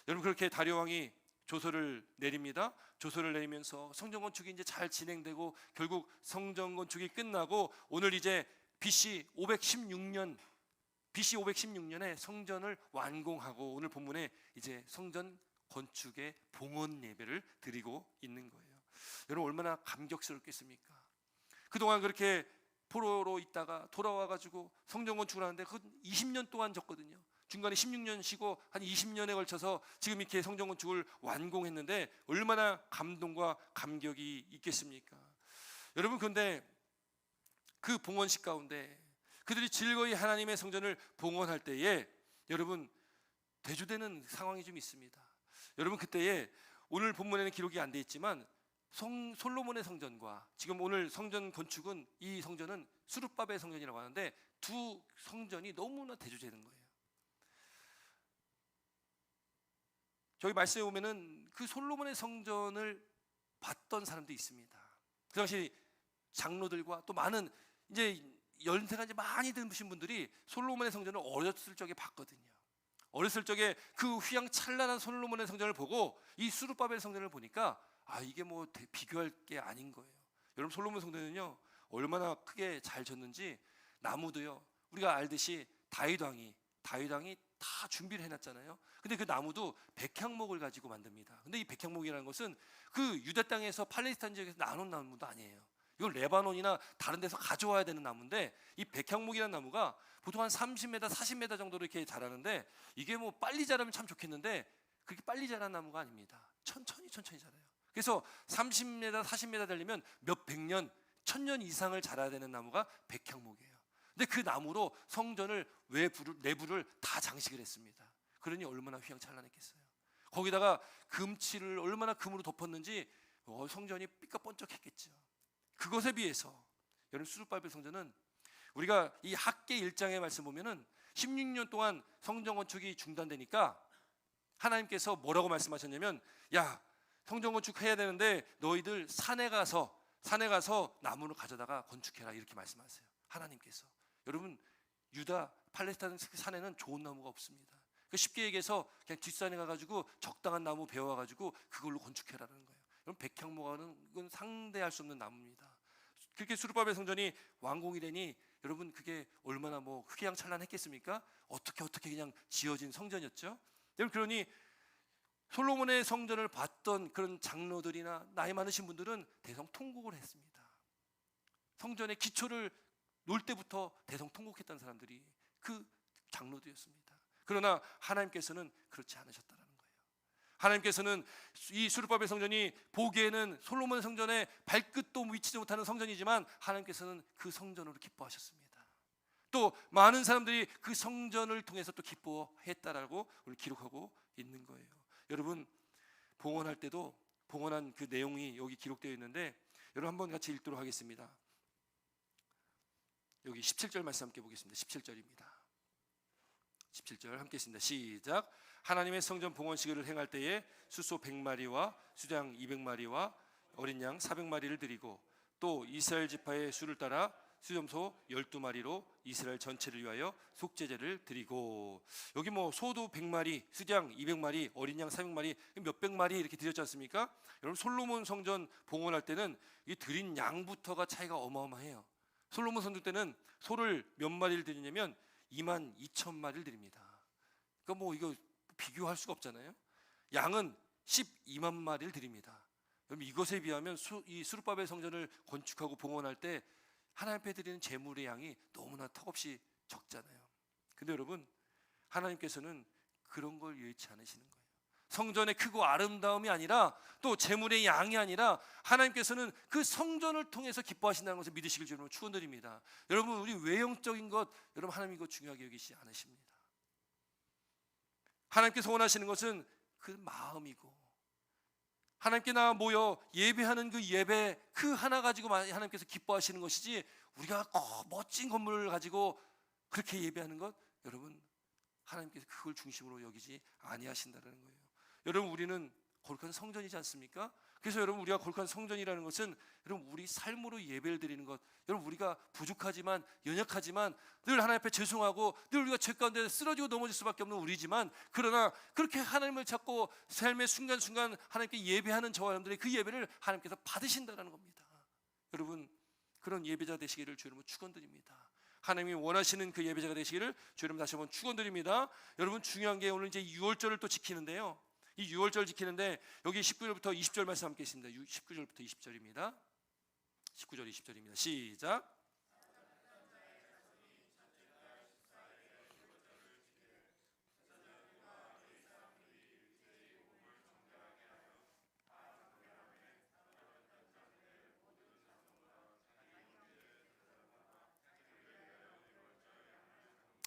[SPEAKER 3] 여러분, 그렇게 다리오 왕이 조서를 내립니다. 조서를 내리면서 성전 건축이 이제 잘 진행되고 결국 성전 건축이 끝나고 오늘 이제 BC 516년에 성전을 완공하고 오늘 본문에 이제 성전 건축의 봉헌 예배를 드리고 있는 거예요. 여러분, 얼마나 감격스럽겠습니까? 그동안 그렇게 포로로 있다가 돌아와가지고 성전 건축을 하는데 그건 20년 동안 졌거든요. 중간에 16년 쉬고 한 20년에 걸쳐서 지금 이렇게 성전 건축을 완공했는데 얼마나 감동과 감격이 있겠습니까? 여러분, 그런데 그 봉헌식 가운데 그들이 즐거이 하나님의 성전을 봉헌할 때에 여러분, 대조되는 상황이 좀 있습니다. 여러분, 그때에 오늘 본문에는 기록이 안 돼 있지만 솔로몬의 성전과 지금 오늘 성전 건축은, 이 성전은 수르바벨 성전이라고 하는데 두 성전이 너무나 대조되는 거예요. 저기 말씀에 보면은 그 솔로몬의 성전을 봤던 사람도 있습니다. 그 당시 장로들과 또 많은 이제 연세가 이제 많이 드신 분들이 솔로몬의 성전을 어렸을 적에 봤거든요. 어렸을 적에 그 휘황찬란한 솔로몬의 성전을 보고 이 수르바벨 성전을 보니까 이게 뭐 비교할 게 아닌 거예요. 여러분, 솔로몬 성전은요 얼마나 크게 잘 졌는지, 나무도요, 우리가 알듯이 다윗 왕이 다 준비를 해놨잖아요. 근데 그 나무도 백향목을 가지고 만듭니다. 근데 이 백향목이라는 것은 그 유다 땅에서 팔레스타인 지역에서 나눈 나무도 아니에요. 이건 레바논이나 다른 데서 가져와야 되는 나무인데, 이 백향목이라는 나무가 보통 한 30m, 40m 정도로 이렇게 자라는데, 이게 뭐 빨리 자라면 참 좋겠는데 그렇게 빨리 자라는 나무가 아닙니다. 천천히 자라요. 그래서 30m, 40m 되려면 몇 백 년, 1000년 이상을 자라야 되는 나무가 백향목이에요. 근데 그 나무로 성전을 내부를 다 장식을 했습니다. 그러니 얼마나 휘황찬란했겠어요. 거기다가 금칠을 얼마나 금으로 덮었는지 성전이 삐까번쩍했겠죠. 그것에 비해서 여러분 수르바벨 성전은 우리가 이 학계 1장의 말씀 보면은 16년 동안 성전 건축이 중단되니까 하나님께서 뭐라고 말씀하셨냐면, 야, 성전 건축해야 되는데 너희들 산에 가서 나무를 가져다가 건축해라, 이렇게 말씀하세요. 하나님께서. 여러분, 유다 팔레스타인 산에는 좋은 나무가 없습니다. 쉽게 얘기해서 그냥 뒷산에 가가지고 적당한 나무 베어와가지고 그걸로 건축해라는 거예요. 여러분, 백향목은 상대할 수 없는 나무입니다. 그렇게 수르바벨 성전이 완공이 되니 여러분, 그게 얼마나 휘황찬란했겠습니까? 어떻게 그냥 지어진 성전이었죠. 여러분, 그러니 솔로몬의 성전을 봤던 그런 장로들이나 나이 많으신 분들은 대성통곡을 했습니다. 성전의 기초를 놓을 때부터 대성통곡했던 사람들이 그 장로들이었습니다. 그러나 하나님께서는 그렇지 않으셨다는 거예요. 하나님께서는 이 수르바벨 성전이 보기에는 솔로몬 성전의 발끝도 미치지 못하는 성전이지만 하나님께서는 그 성전으로 기뻐하셨습니다. 또 많은 사람들이 그 성전을 통해서 또 기뻐했다라고 오늘 기록하고 있는 거예요. 여러분, 봉헌할 때도 봉헌한 그 내용이 여기 기록되어 있는데 여러분 한번 같이 읽도록 하겠습니다. 여기 17절 말씀 함께 보겠습니다. 17절입니다. 17절 함께 했습니다. 시작. 하나님의 성전 봉헌식을 행할 때에 수소 100마리와 수장 200마리와 어린 양 400마리를 드리고 또 이스라엘 지파의 수를 따라 수염소 12마리로 이스라엘 전체를 위하여 속죄제를 드리고, 여기 소도 100마리, 수장 200마리, 어린 양 400마리, 몇백 마리 이렇게 드렸지 않습니까? 여러분, 솔로몬 성전 봉헌할 때는 이 드린 양부터가 차이가 어마어마해요. 솔로몬 성전 때는 소를 몇 마리를 드리냐면 22,000마리를 드립니다. 그러니까 이거 비교할 수가 없잖아요. 양은 12만 마리를 드립니다. 여러분, 이것에 비하면 이 수르바벨 성전을 건축하고 봉헌할 때 하나님 앞에 드리는 제물의 양이 너무나 턱없이 적잖아요. 근데 여러분, 하나님께서는 그런 걸 예치 않으시는 거예요. 성전의 크고 아름다움이 아니라 또 제물의 양이 아니라 하나님께서는 그 성전을 통해서 기뻐하신다는 것을 믿으시길 주님으로 축원드립니다. 여러분, 우리 외형적인 것 여러분 하나님 이거 중요하게 여기시지 않으십니다. 하나님께서 원하시는 것은 그 마음이고 하나님께 나 모여 예배하는 그 예배 그 하나 가지고 하나님께서 기뻐하시는 것이지, 우리가 멋진 건물을 가지고 그렇게 예배하는 것 여러분 하나님께서 그걸 중심으로 여기지 아니하신다는 거예요. 여러분, 우리는 거룩한 성전이지 않습니까? 그래서 여러분, 우리가 거룩한 성전이라는 것은 여러분 우리 삶으로 예배를 드리는 것, 여러분 우리가 부족하지만 연약하지만 늘 하나님 앞에 죄송하고 늘 우리가 죄 가운데 쓰러지고 넘어질 수밖에 없는 우리지만, 그러나 그렇게 하나님을 찾고 삶의 순간순간 하나님께 예배하는 저와 여러분들이 그 예배를 하나님께서 받으신다는 겁니다. 여러분, 그런 예배자 되시기를 주 여러분 축원드립니다. 하나님이 원하시는 그 예배자가 되시기를 주 여러분 다시 한번 축원드립니다. 여러분, 중요한 게 오늘 이제 6월절을 또 지키는데요, 이 6월절 지키는데 여기 19절부터 20절 말씀 함께 있습니다. 19절부터 20절입니다. 19절 20절입니다. 시작.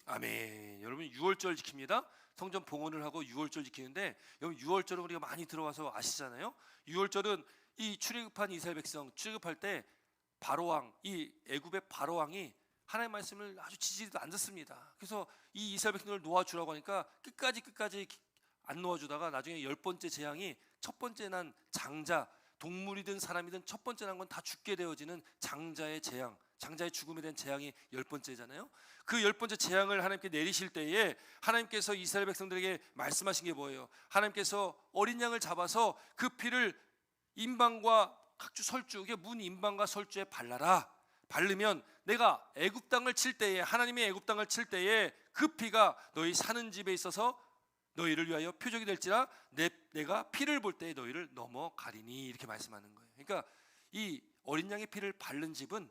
[SPEAKER 3] 아멘. 여러분, 6월절 지킵니다. 성전 봉헌을 하고 6월절 지키는데, 여러분 6월절은 우리가 많이 들어와서 아시잖아요. 6월절은 이 출애굽한 이스라엘 백성 출애굽할 때 바로왕, 이 애굽의 바로왕이 하나님의 말씀을 아주 지지도 안 듣습니다. 그래서 이 이스라엘 백성을 놓아주라고 하니까 끝까지 안 놓아주다가 나중에 10번째 재앙이 첫 번째 난 장자, 동물이든 사람이든 첫 번째 난 건 다 죽게 되어지는 장자의 재앙, 장자의 죽음에 대한 재앙이 10번째잖아요. 그 10번째 재앙을 하나님께 내리실 때에 하나님께서 이스라엘 백성들에게 말씀하신 게 뭐예요? 하나님께서 어린 양을 잡아서 그 피를 임방과 각주 설주, 이게 문 임방과 설주에 발라라. 바르면 내가 애굽 땅을 칠 때에, 하나님의 애굽 땅을 칠 때에 그 피가 너희 사는 집에 있어서 너희를 위하여 표적이 될지라 내가 피를 볼 때에 너희를 넘어가리니, 이렇게 말씀하는 거예요. 그러니까 이 어린 양의 피를 바른 집은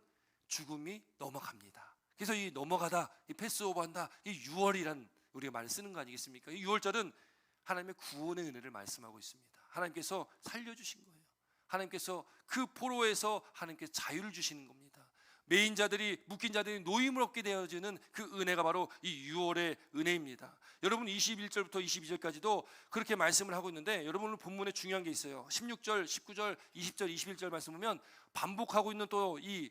[SPEAKER 3] 죽음이 넘어갑니다. 그래서 이 넘어가다, 이 패스오버한다, 이 6월이란 우리가 말을 쓰는 거 아니겠습니까? 이 6월절은 하나님의 구원의 은혜를 말씀하고 있습니다. 하나님께서 살려주신 거예요. 하나님께서 그 포로에서 하나님께서 자유를 주시는 겁니다. 매인 자들이, 묶인 자들이 노임을 얻게 되어지는 그 은혜가 바로 이 6월의 은혜입니다. 여러분 21절부터 22절까지도 그렇게 말씀을 하고 있는데, 여러분 오늘 본문에 중요한 게 있어요. 16절, 19절, 20절, 21절 말씀 보면 반복하고 있는 또 이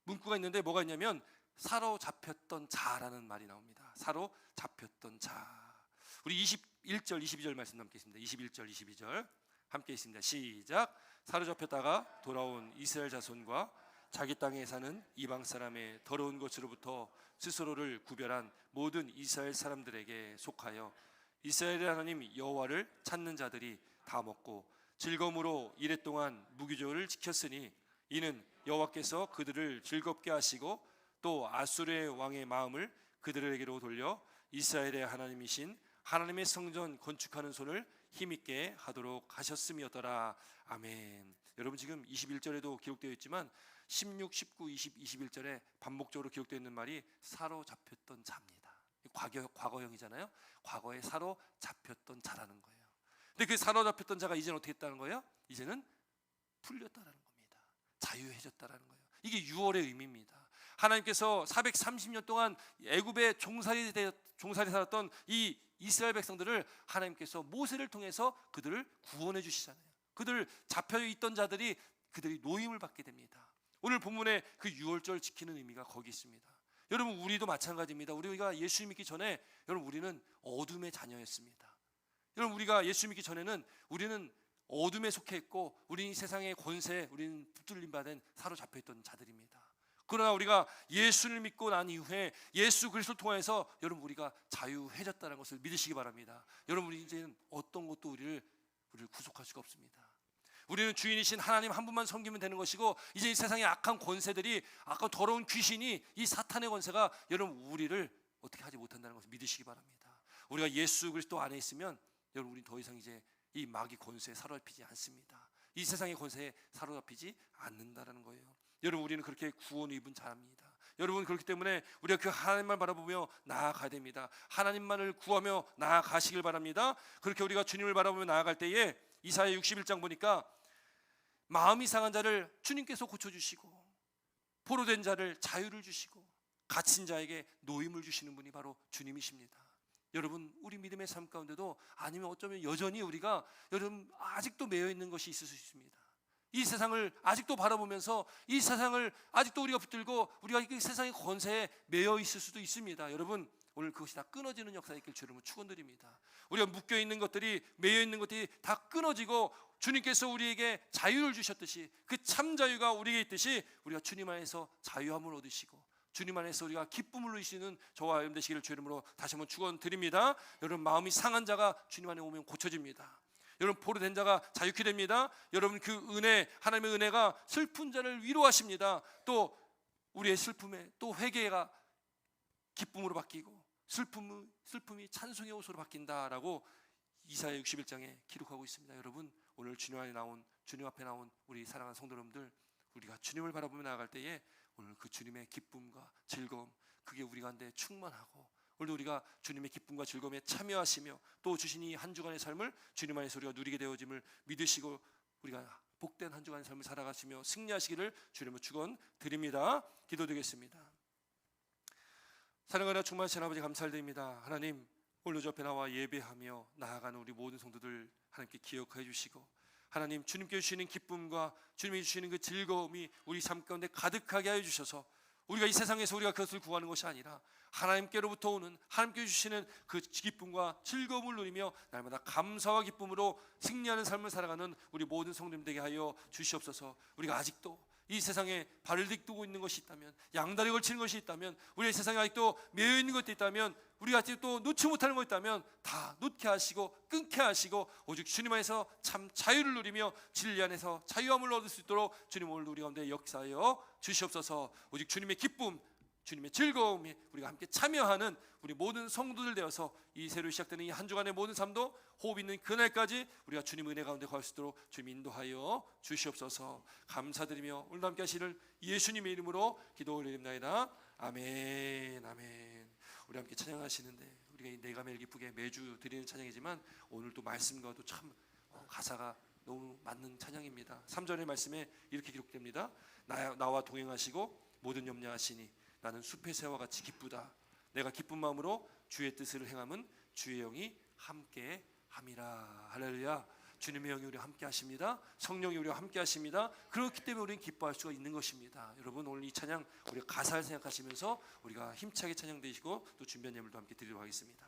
[SPEAKER 3] 문구가 있는데, 뭐가 있냐면 사로잡혔던 자라는 말이 나옵니다. 사로잡혔던 자. 우리 21절, 22절 말씀 함께 있습니다. 21절, 22절 함께 있습니다. 시작. 사로잡혔다가 돌아온 이스라엘 자손과 자기 땅에 사는 이방 사람의 더러운 것으로부터 스스로를 구별한 모든 이스라엘 사람들에게 속하여 이스라엘의 하나님 여호와를 찾는 자들이 다 먹고 즐거움으로 이랫동안 무기조를 지켰으니 이는 여호와께서 그들을 즐겁게 하시고 또 아수르의 왕의 마음을 그들에게로 돌려 이스라엘의 하나님이신 하나님의 성전 건축하는 손을 힘있게 하도록 하셨음이었더라. 아멘. 여러분 지금 21절에도 기록되어 있지만 16, 19, 20, 21절에 반복적으로 기록되어 있는 말이 사로잡혔던 자입니다. 과거형이잖아요. 과거에 사로잡혔던 자라는 거예요. 근데 그 사로잡혔던 자가 이제는 어떻게 했다는 거예요? 이제는 풀렸다라는 겁니다. 자유해졌다라는 거예요. 이게 6월의 의미입니다. 하나님께서 430년 동안 애굽에 종살이 살았던 이 이스라엘 백성들을 하나님께서 모세를 통해서 그들을 구원해 주시잖아요. 그들 잡혀 있던 자들이 그들이 노임을 받게 됩니다. 오늘 본문에 그 6월절 지키는 의미가 거기 있습니다. 여러분 우리도 마찬가지입니다. 우리가 예수 믿기 전에 여러분 우리는 어둠의 자녀였습니다. 여러분 우리가 예수 믿기 전에는 우리는 어둠에 속해 있고 우리는 세상의 권세에 우리는 붙들림 받은 사로잡혀 있던 자들입니다. 그러나 우리가 예수를 믿고 난 이후에 예수 그리스도를 통해서 여러분 우리가 자유해졌다는 것을 믿으시기 바랍니다. 여러분 우리 이제는 어떤 것도 우리를 구속할 수가 없습니다. 우리는 주인이신 하나님 한 분만 섬기면 되는 것이고, 이제 이 세상의 악한 권세들이, 악한 더러운 귀신이, 이 사탄의 권세가 여러분 우리를 어떻게 하지 못한다는 것을 믿으시기 바랍니다. 우리가 예수 그리스도 안에 있으면 여러분 우리 더 이상 이제 이 마귀 권세에 사로잡히지 않습니다. 이 세상의 권세에 사로잡히지 않는다라는 거예요. 여러분 우리는 그렇게 구원 입은 자입니다. 여러분 그렇기 때문에 우리가 그 하나님만 바라보며 나아가야 됩니다. 하나님만을 구하며 나아가시길 바랍니다. 그렇게 우리가 주님을 바라보며 나아갈 때에 이사야 61장 보니까 마음이 상한 자를 주님께서 고쳐주시고 포로된 자를 자유를 주시고 갇힌 자에게 노임을 주시는 분이 바로 주님이십니다. 여러분 우리 믿음의 삶 가운데도 아니면 어쩌면 여전히 우리가 여러분 아직도 매여 있는 것이 있을 수 있습니다. 이 세상을 아직도 바라보면서 이 세상을 아직도 우리가 붙들고 우리가 이 세상의 권세에 매여 있을 수도 있습니다. 여러분 오늘 그것이 다 끊어지는 역사가 있길 주님은 축원드립니다. 우리가 묶여 있는 것들이, 매여 있는 것들이 다 끊어지고 주님께서 우리에게 자유를 주셨듯이 그 참 자유가 우리에게 있듯이 우리가 주님 안에서 자유함을 얻으시고 주님 안에서 우리가 기쁨을 누리시는 저와 여러분 되시기를 주 이름으로 다시 한번 축원드립니다. 여러분 마음이 상한 자가 주님 안에 오면 고쳐집니다. 여러분 포로된 자가 자유케 됩니다. 여러분 그 은혜, 하나님의 은혜가 슬픈 자를 위로하십니다. 또 우리의 슬픔에 또 회개가 기쁨으로 바뀌고 슬픔이 찬송의 옷으로 바뀐다라고 이사야 61장에 기록하고 있습니다. 여러분 오늘 주님 앞에 나온 우리 사랑하는 성도 여러분들, 우리가 주님을 바라보며 나아갈 때에 오늘 그 주님의 기쁨과 즐거움, 그게 우리 가운데 충만하고 오늘도 우리가 주님의 기쁨과 즐거움에 참여하시며 또 주신 이 한 주간의 삶을 주님 안에서 우리가 누리게 되어짐을 믿으시고 우리가 복된 한 주간의 삶을 살아가시며 승리하시기를 주님을 축원드립니다. 기도드리겠습니다. 사랑하는 충만하신 아버지 감사드립니다. 하나님 오늘 저 앞에 나와 예배하며 나아가는 우리 모든 성도들 하나님께 기억해 주시고, 하나님 주님께 주시는 기쁨과 주님이 주시는 그 즐거움이 우리 삶 가운데 가득하게 하여 주셔서 우리가 이 세상에서 우리가 그것을 구하는 것이 아니라 하나님께로부터 오는, 하나님께 주시는 그 기쁨과 즐거움을 누리며 날마다 감사와 기쁨으로 승리하는 삶을 살아가는 우리 모든 성도님 되게 하여 주시옵소서. 우리가 아직도 이 세상에 발을 딛고 있는 것이 있다면, 양다리 걸치는 것이 있다면, 우리의 세상에 아직도 매여 있는 것도 있다면, 우리가 아직도 놓지 못하는 것이 있다면 다 놓게 하시고 끊게 하시고 오직 주님 안에서 참 자유를 누리며 진리 안에서 자유함을 얻을 수 있도록 주님 오늘 우리 가운데 역사하여 주시옵소서. 오직 주님의 기쁨, 주님의 즐거움이 우리가 함께 참여하는 우리 모든 성도들 되어서 이 새로 시작되는 이 한 주간의 모든 삶도 호흡 있는 그날까지 우리가 주님 은혜 가운데 갈 수 있도록 주님 인도하여 주시옵소서. 감사드리며 오늘도 함께 하시는 예수님의 이름으로 기도 올립니다. 아멘. 아멘. 우리 함께 찬양하시는데 우리가 이 내가 매일 기쁘게 매주 드리는 찬양이지만 오늘도 말씀과도 참 가사가 너무 맞는 찬양입니다. 3절의 말씀에 이렇게 기록됩니다. 나와 동행하시고 모든 염려하시니 나는 숲의 새와 같이 기쁘다. 내가 기쁜 마음으로 주의 뜻을 행함은 주의 영이 함께 함이라. 할렐루야. 주님의 영이 우리와 함께 하십니다. 성령이 우리와 함께 하십니다. 그렇기 때문에 우리는 기뻐할 수가 있는 것입니다. 여러분, 오늘 이 찬양 우리가 가사를 생각하시면서 우리가 힘차게 찬양되시고 또 준비한 예물도 함께 드리도록 하겠습니다.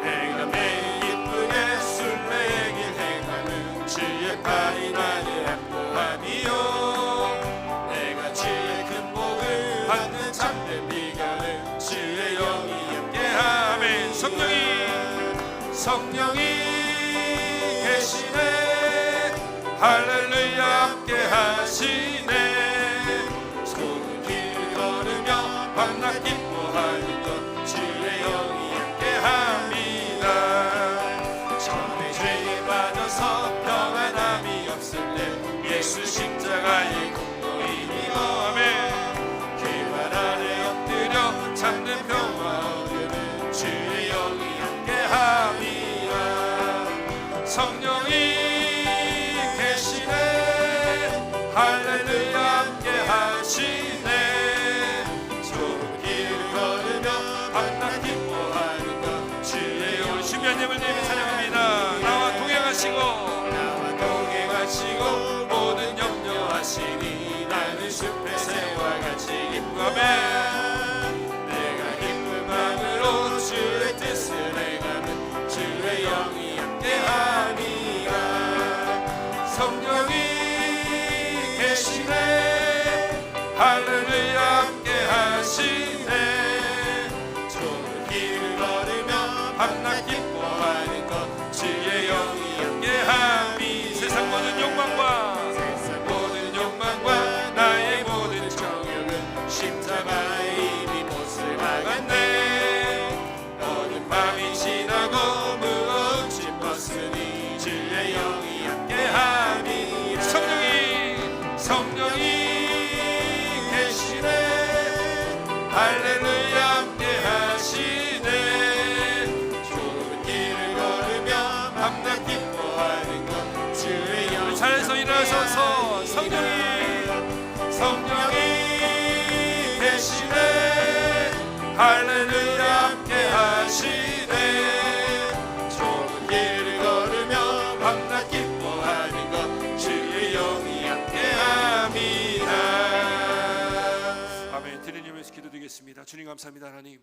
[SPEAKER 2] 내가 매일 기쁘게 순례의 길 행하는 주의 팔이 나를 안보함이요 내가 주의 큰 복을 받는 참된 비결을 주의 영이 함께하면 성령이 계시네 할렐루야 함께하시네 좋은 길 걸으며 밤낮 기뻐하는 것 주의 영이 함께합니다 처음에 죄에 빠져서 평안함이 없을 때 예수 십자가의 공로이니 아멘 길 아래 엎드려 참된 평화 얻으는 주의 영이 함께합니다 성령이 계시네 할렐루야 함께하시네 좋은 길을 걸으며 밤낮 기뻐하는 것 주의 영
[SPEAKER 1] 준비한 예물 드리며 찬양합니다. 나와 동행하시고
[SPEAKER 2] 모든 염려하시니 나는 숲의 새와 같이 기쁘네 내가 기쁜 마음으로 주의 뜻을 행하는 주의 영이 함께하니라 성령이 계시네 할렐루야 함께하시네 좋은 길을 걸으며 밤낮 기뻐하는 것 주의 영이 함께함이
[SPEAKER 1] 세상 모든 욕망과
[SPEAKER 2] 나의 모든 정욕은 십자가의 이미 못을 박았네 모든 밤이 지나고 무거운 짐 벗으니 주의 영이 함께하니 성령이 계시네 할렐루야 함께하시네 좋은 길을 걸으며 밤낮 기뻐하는 것 주의 영이
[SPEAKER 1] 자리에서 일어서서
[SPEAKER 2] 성령이 계시네 할렐루야 함께하시네 좋은 길을 걸으며 밤낮 기뻐하는 것 주의 영이 함께합니다
[SPEAKER 3] 아멘. 드리는 예물에서 기도드리겠습니다. 주님 감사합니다. 하나님,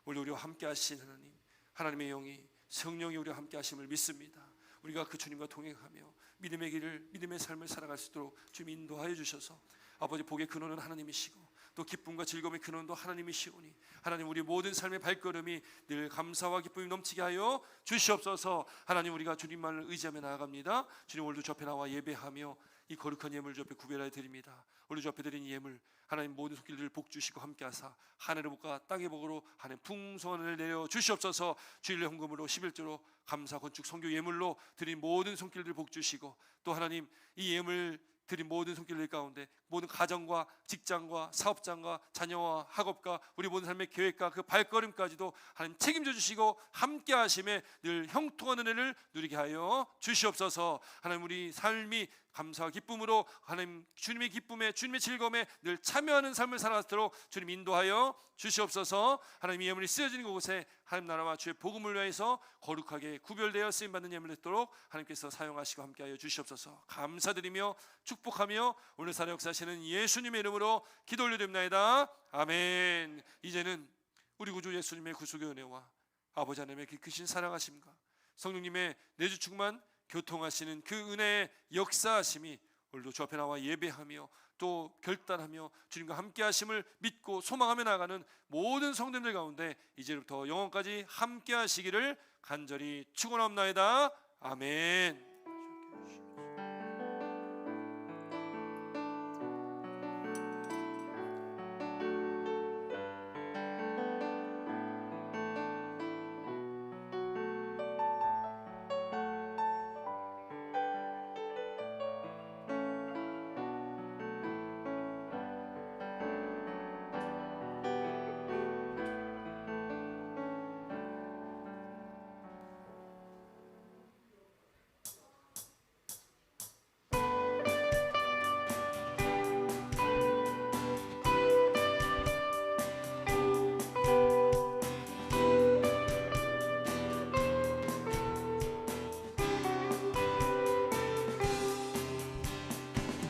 [SPEAKER 3] 오늘 우리와 함께 하신 하나님, 하나님의 영이 성령이 우리와 함께 하심을 믿습니다. 우리가 그 주님과 동행하며 믿음의 길을, 믿음의 삶을 살아갈 수 있도록 주님 인도하여 주셔서 아버지, 복의 근원은 하나님이시고 또 기쁨과 즐거움의 근원도 하나님이시오니 하나님, 우리 모든 삶의 발걸음이 늘 감사와 기쁨이 넘치게 하여 주시옵소서. 하나님, 우리가 주님만을 의지하며 나아갑니다. 주님, 오늘도 주 앞에 나와 예배하며 이 거룩한 예물 주 앞에 구별하여 드립니다. 오늘 주 앞에 드린 예물 하나님 모든 손길들 복 주시고 함께하사 하늘의 복과 땅의 복으로 하나님 풍성한을 내려 주시옵소서. 주일의 헌금으로 11조로 감사 건축 성교 예물로 드린 모든 손길들 복 주시고 또 하나님 이 예물 드린 모든 손길들 가운데 모든 가정과 직장과 사업장과 자녀와 학업과 우리 모든 삶의 계획과 그 발걸음까지도 하나님 책임져 주시고 함께 하심에 늘 형통한 은혜를 누리게 하여 주시옵소서. 하나님, 우리 삶이 감사와 기쁨으로 하나님 주님의 기쁨에 주님의 즐거움에 늘 참여하는 삶을 살아가도록 주님 인도하여 주시옵소서. 하나님, 이 예물이 쓰여지는 곳에 하나님 나라와 주의 복음을 위해서 거룩하게 구별되어 쓰임받는 예물이 되도록 하나님께서 사용하시고 함께하여 주시옵소서. 감사드리며 축복하며 오늘 살아 역사하시는 예수님의 이름으로 기도 올려드립니다. 아멘. 이제는 우리 구주 예수님의 구속의 은혜와 아버지 하나님의 크신 사랑하심과 성령님의 내주 충만 교통하시는 그 은혜의 역사하심이 오늘도 주 앞에 나와 예배하며 또 결단하며 주님과 함께 하심을 믿고 소망하며 나가는 모든 성도들 가운데 이제부터 영원까지 함께 하시기를 간절히 축원합나이다. 아멘.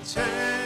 [SPEAKER 2] 죄